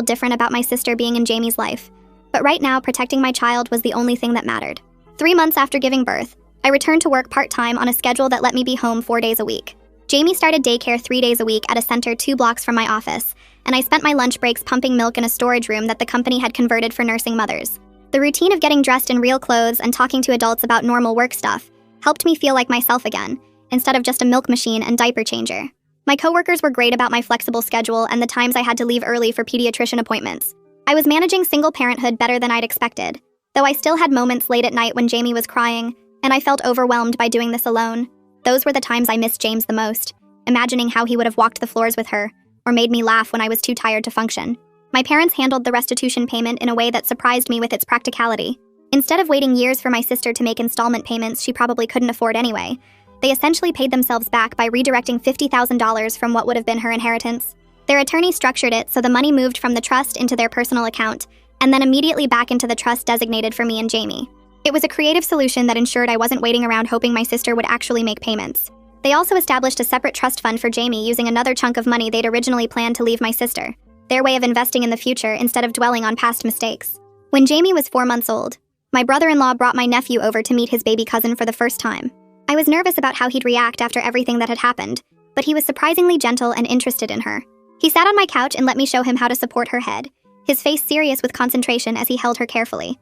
S1: different about my sister being in Jamie's life, but right now protecting my child was the only thing that mattered. 3 months after giving birth, I returned to work part-time on a schedule that let me be home 4 days a week. Jamie started daycare 3 days a week at a center 2 blocks from my office, and I spent my lunch breaks pumping milk in a storage room that the company had converted for nursing mothers. The routine of getting dressed in real clothes and talking to adults about normal work stuff helped me feel like myself again, instead of just a milk machine and diaper changer. My coworkers were great about my flexible schedule and the times I had to leave early for pediatrician appointments. I was managing single parenthood better than I'd expected, though I still had moments late at night when Jamie was crying, and I felt overwhelmed by doing this alone. Those were the times I missed James the most, imagining how he would have walked the floors with her, or made me laugh when I was too tired to function. My parents handled the restitution payment in a way that surprised me with its practicality. Instead of waiting years for my sister to make installment payments she probably couldn't afford anyway, they essentially paid themselves back by redirecting $50,000 from what would have been her inheritance. Their attorney structured it so the money moved from the trust into their personal account, and then immediately back into the trust designated for me and Jamie. It was a creative solution that ensured I wasn't waiting around hoping my sister would actually make payments. They also established a separate trust fund for Jamie using another chunk of money they'd originally planned to leave my sister, their way of investing in the future instead of dwelling on past mistakes. When Jamie was 4 months old, my brother-in-law brought my nephew over to meet his baby cousin for the first time. I was nervous about how he'd react after everything that had happened, but he was surprisingly gentle and interested in her. He sat on my couch and let me show him how to support her head, his face serious with concentration as he held her carefully.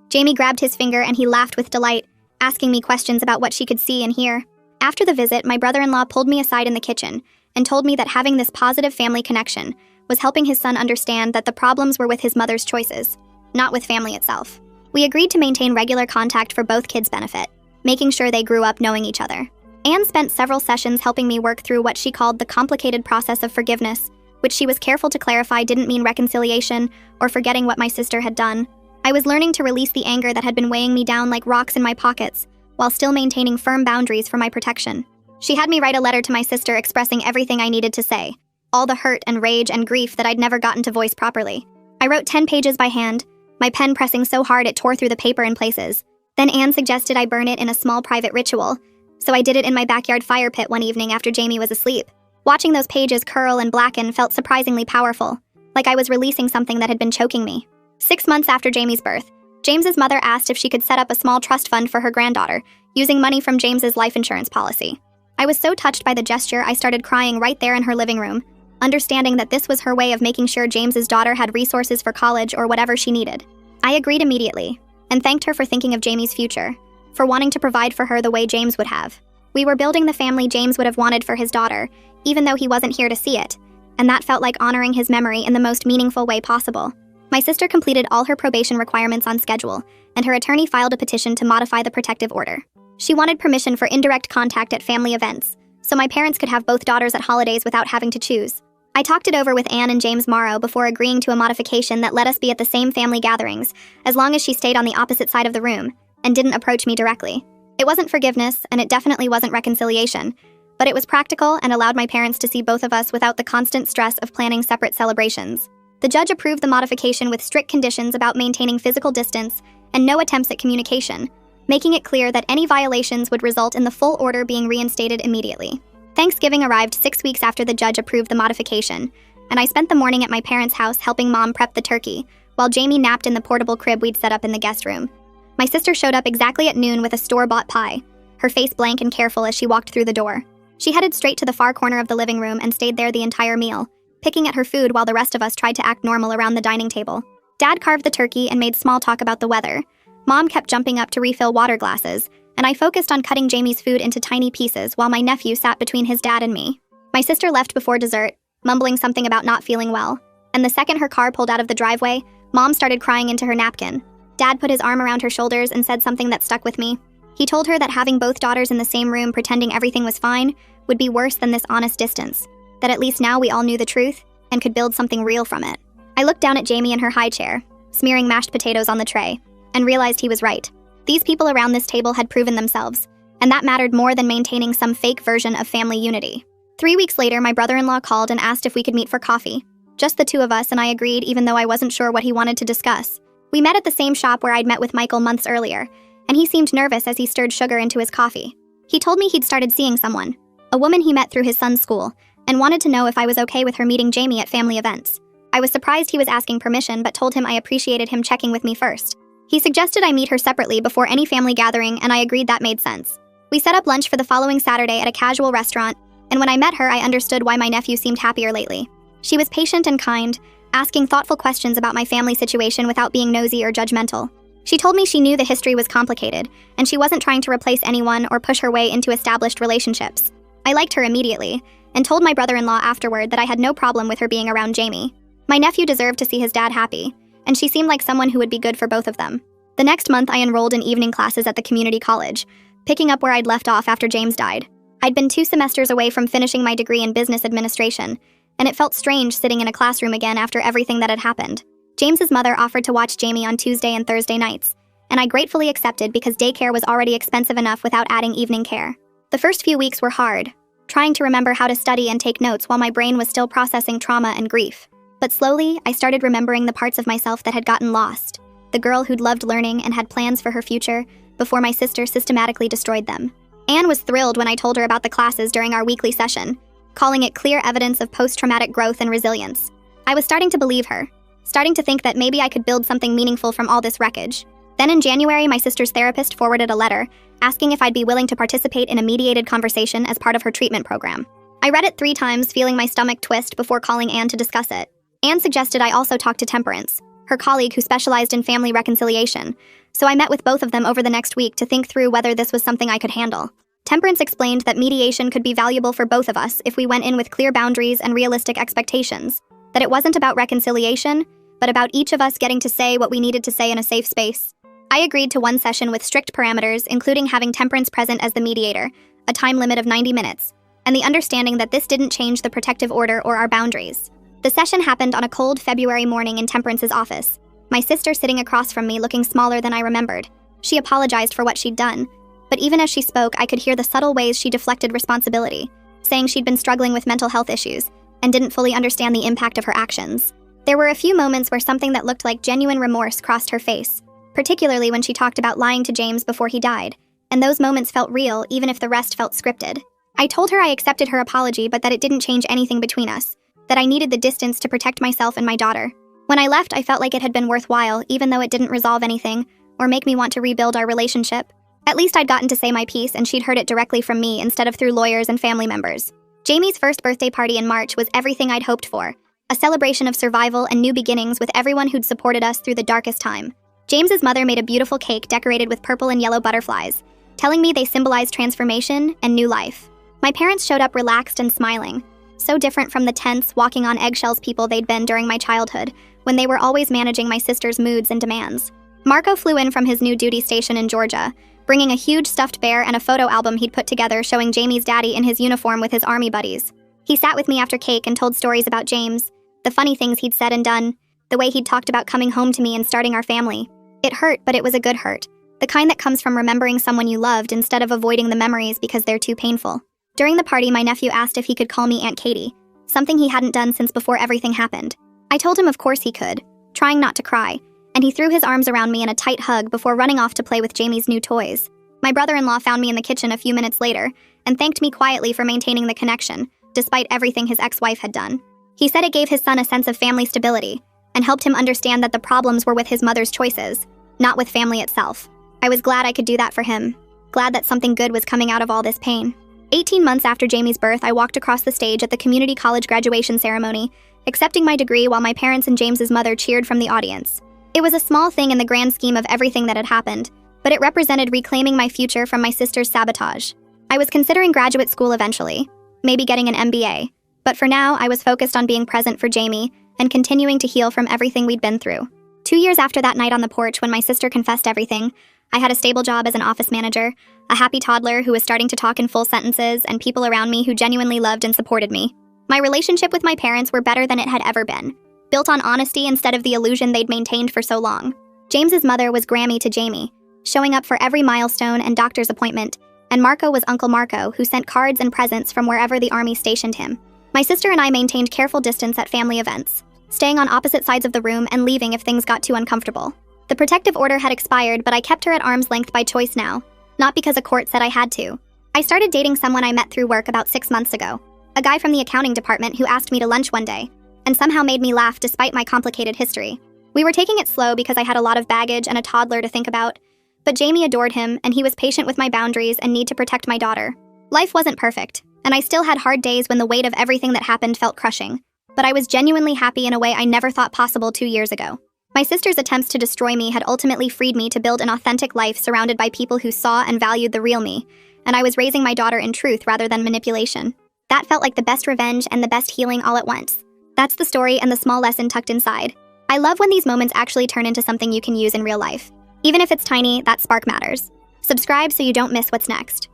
S1: Jamie grabbed his finger and he laughed with delight, asking me questions about what she could see and hear. After the visit, my brother-in-law pulled me aside in the kitchen and told me that having this positive family connection was helping his son understand that the problems were with his mother's choices, not with family itself. We agreed to maintain regular contact for both kids' benefit, making sure they grew up knowing each other. Anne spent several sessions helping me work through what she called the complicated process of forgiveness, which she was careful to clarify didn't mean reconciliation or forgetting what my sister had done. I was learning to release the anger that had been weighing me down like rocks in my pockets, while still maintaining firm boundaries for my protection. She had me write a letter to my sister expressing everything I needed to say, all the hurt and rage and grief that I'd never gotten to voice properly. I wrote 10 pages by hand, my pen pressing so hard it tore through the paper in places. Then Anne suggested I burn it in a small private ritual, so I did it in my backyard fire pit one evening after Jamie was asleep. Watching those pages curl and blacken felt surprisingly powerful, like I was releasing something that had been choking me. 6 months after Jamie's birth, James's mother asked if she could set up a small trust fund for her granddaughter, using money from James's life insurance policy. I was so touched by the gesture I started crying right there in her living room, understanding that this was her way of making sure James's daughter had resources for college or whatever she needed. I agreed immediately, and thanked her for thinking of Jamie's future, for wanting to provide for her the way James would have. We were building the family James would have wanted for his daughter, even though he wasn't here to see it, and that felt like honoring his memory in the most meaningful way possible. My sister completed all her probation requirements on schedule, and her attorney filed a petition to modify the protective order. She wanted permission for indirect contact at family events, so my parents could have both daughters at holidays without having to choose. I talked it over with Anne and James Morrow before agreeing to a modification that let us be at the same family gatherings, as long as she stayed on the opposite side of the room and didn't approach me directly. It wasn't forgiveness, and it definitely wasn't reconciliation, but it was practical and allowed my parents to see both of us without the constant stress of planning separate celebrations. The judge approved the modification with strict conditions about maintaining physical distance and no attempts at communication, making it clear that any violations would result in the full order being reinstated immediately. Thanksgiving arrived 6 weeks after the judge approved the modification, and I spent the morning at my parents' house helping Mom prep the turkey, while Jamie napped in the portable crib we'd set up in the guest room. My sister showed up exactly at noon with a store-bought pie, her face blank and careful as she walked through the door. She headed straight to the far corner of the living room and stayed there the entire meal, picking at her food while the rest of us tried to act normal around the dining table. Dad carved the turkey and made small talk about the weather. Mom kept jumping up to refill water glasses, and I focused on cutting Jamie's food into tiny pieces while my nephew sat between his dad and me. My sister left before dessert, mumbling something about not feeling well, and the second her car pulled out of the driveway, Mom started crying into her napkin. Dad put his arm around her shoulders and said something that stuck with me. He told her that having both daughters in the same room pretending everything was fine would be worse than this honest distance, that at least now we all knew the truth and could build something real from it. I looked down at Jamie in her high chair, smearing mashed potatoes on the tray, and realized he was right. These people around this table had proven themselves, and that mattered more than maintaining some fake version of family unity. 3 weeks later, my brother-in-law called and asked if we could meet for coffee. Just the two of us, and I agreed even though I wasn't sure what he wanted to discuss. We met at the same shop where I'd met with Michael months earlier, and he seemed nervous as he stirred sugar into his coffee. He told me he'd started seeing someone, a woman he met through his son's school, and wanted to know if I was okay with her meeting Jamie at family events. I was surprised he was asking permission, but told him I appreciated him checking with me first. He suggested I meet her separately before any family gathering, and I agreed that made sense. We set up lunch for the following Saturday at a casual restaurant, and when I met her, I understood why my nephew seemed happier lately. She was patient and kind, asking thoughtful questions about my family situation without being nosy or judgmental. She told me she knew the history was complicated, and she wasn't trying to replace anyone or push her way into established relationships. I liked her immediately, and told my brother-in-law afterward that I had no problem with her being around Jamie. My nephew deserved to see his dad happy, and she seemed like someone who would be good for both of them. The next month, I enrolled in evening classes at the community college, picking up where I'd left off after James died. I'd been 2 semesters away from finishing my degree in business administration, and it felt strange sitting in a classroom again after everything that had happened. James's mother offered to watch Jamie on Tuesday and Thursday nights, and I gratefully accepted because daycare was already expensive enough without adding evening care. The first few weeks were hard, trying to remember how to study and take notes while my brain was still processing trauma and grief. But slowly, I started remembering the parts of myself that had gotten lost, the girl who'd loved learning and had plans for her future before my sister systematically destroyed them. Anne was thrilled when I told her about the classes during our weekly session, calling it clear evidence of post-traumatic growth and resilience. I was starting to believe her, starting to think that maybe I could build something meaningful from all this wreckage. Then in January, my sister's therapist forwarded a letter asking if I'd be willing to participate in a mediated conversation as part of her treatment program. I read it 3 times, feeling my stomach twist before calling Anne to discuss it. Anne suggested I also talk to Temperance, her colleague who specialized in family reconciliation, so I met with both of them over the next week to think through whether this was something I could handle. Temperance explained that mediation could be valuable for both of us if we went in with clear boundaries and realistic expectations, that it wasn't about reconciliation, but about each of us getting to say what we needed to say in a safe space. I agreed to 1 session with strict parameters, including having Temperance present as the mediator, a time limit of 90 minutes, and the understanding that this didn't change the protective order or our boundaries. The session happened on a cold February morning in Temperance's office, my sister sitting across from me looking smaller than I remembered. She apologized for what she'd done, but even as she spoke, I could hear the subtle ways she deflected responsibility, saying she'd been struggling with mental health issues and didn't fully understand the impact of her actions. There were a few moments where something that looked like genuine remorse crossed her face, particularly when she talked about lying to James before he died, and those moments felt real even if the rest felt scripted. I told her I accepted her apology but that it didn't change anything between us, that I needed the distance to protect myself and my daughter. When I left, I felt like it had been worthwhile, even though it didn't resolve anything or make me want to rebuild our relationship. At least I'd gotten to say my piece and she'd heard it directly from me instead of through lawyers and family members. Jamie's first birthday party in March was everything I'd hoped for, a celebration of survival and new beginnings with everyone who'd supported us through the darkest time. James's mother made a beautiful cake decorated with purple and yellow butterflies, telling me they symbolized transformation and new life. My parents showed up relaxed and smiling, so different from the tense, walking on eggshells people they'd been during my childhood, when they were always managing my sister's moods and demands. Marco flew in from his new duty station in Georgia, bringing a huge stuffed bear and a photo album he'd put together showing Jamie's daddy in his uniform with his army buddies. He sat with me after cake and told stories about James, the funny things he'd said and done, the way he'd talked about coming home to me and starting our family. It hurt, but it was a good hurt. The kind that comes from remembering someone you loved instead of avoiding the memories because they're too painful. During the party, my nephew asked if he could call me Aunt Katie, something he hadn't done since before everything happened. I told him of course he could, trying not to cry, and he threw his arms around me in a tight hug before running off to play with Jamie's new toys. My brother-in-law found me in the kitchen a few minutes later and thanked me quietly for maintaining the connection, despite everything his ex-wife had done. He said it gave his son a sense of family stability and helped him understand that the problems were with his mother's choices, not with family itself. I was glad I could do that for him, glad that something good was coming out of all this pain. 18 months after Jamie's birth, I walked across the stage at the community college graduation ceremony, accepting my degree while my parents and James's mother cheered from the audience. It was a small thing in the grand scheme of everything that had happened, but it represented reclaiming my future from my sister's sabotage. I was considering graduate school eventually, maybe getting an MBA, but for now I was focused on being present for Jamie and continuing to heal from everything we'd been through. 2 years after that night on the porch when my sister confessed everything, I had a stable job as an office manager, a happy toddler who was starting to talk in full sentences, and people around me who genuinely loved and supported me. My relationship with my parents were better than it had ever been, built on honesty instead of the illusion they'd maintained for so long. James's mother was Grammy to Jamie, showing up for every milestone and doctor's appointment, and Marco was Uncle Marco, who sent cards and presents from wherever the army stationed him. My sister and I maintained careful distance at family events, staying on opposite sides of the room and leaving if things got too uncomfortable. The protective order had expired, but I kept her at arm's length by choice now, not because a court said I had to. I started dating someone I met through work about 6 months ago, a guy from the accounting department who asked me to lunch one day, and somehow made me laugh despite my complicated history. We were taking it slow because I had a lot of baggage and a toddler to think about, but Jamie adored him, and he was patient with my boundaries and need to protect my daughter. Life wasn't perfect, and I still had hard days when the weight of everything that happened felt crushing, but I was genuinely happy in a way I never thought possible 2 years ago. My sister's attempts to destroy me had ultimately freed me to build an authentic life surrounded by people who saw and valued the real me, and I was raising my daughter in truth rather than manipulation. That felt like the best revenge and the best healing all at once. That's the story and the small lesson tucked inside. I love when these moments actually turn into something you can use in real life. Even if it's tiny, that spark matters. Subscribe so you don't miss what's next.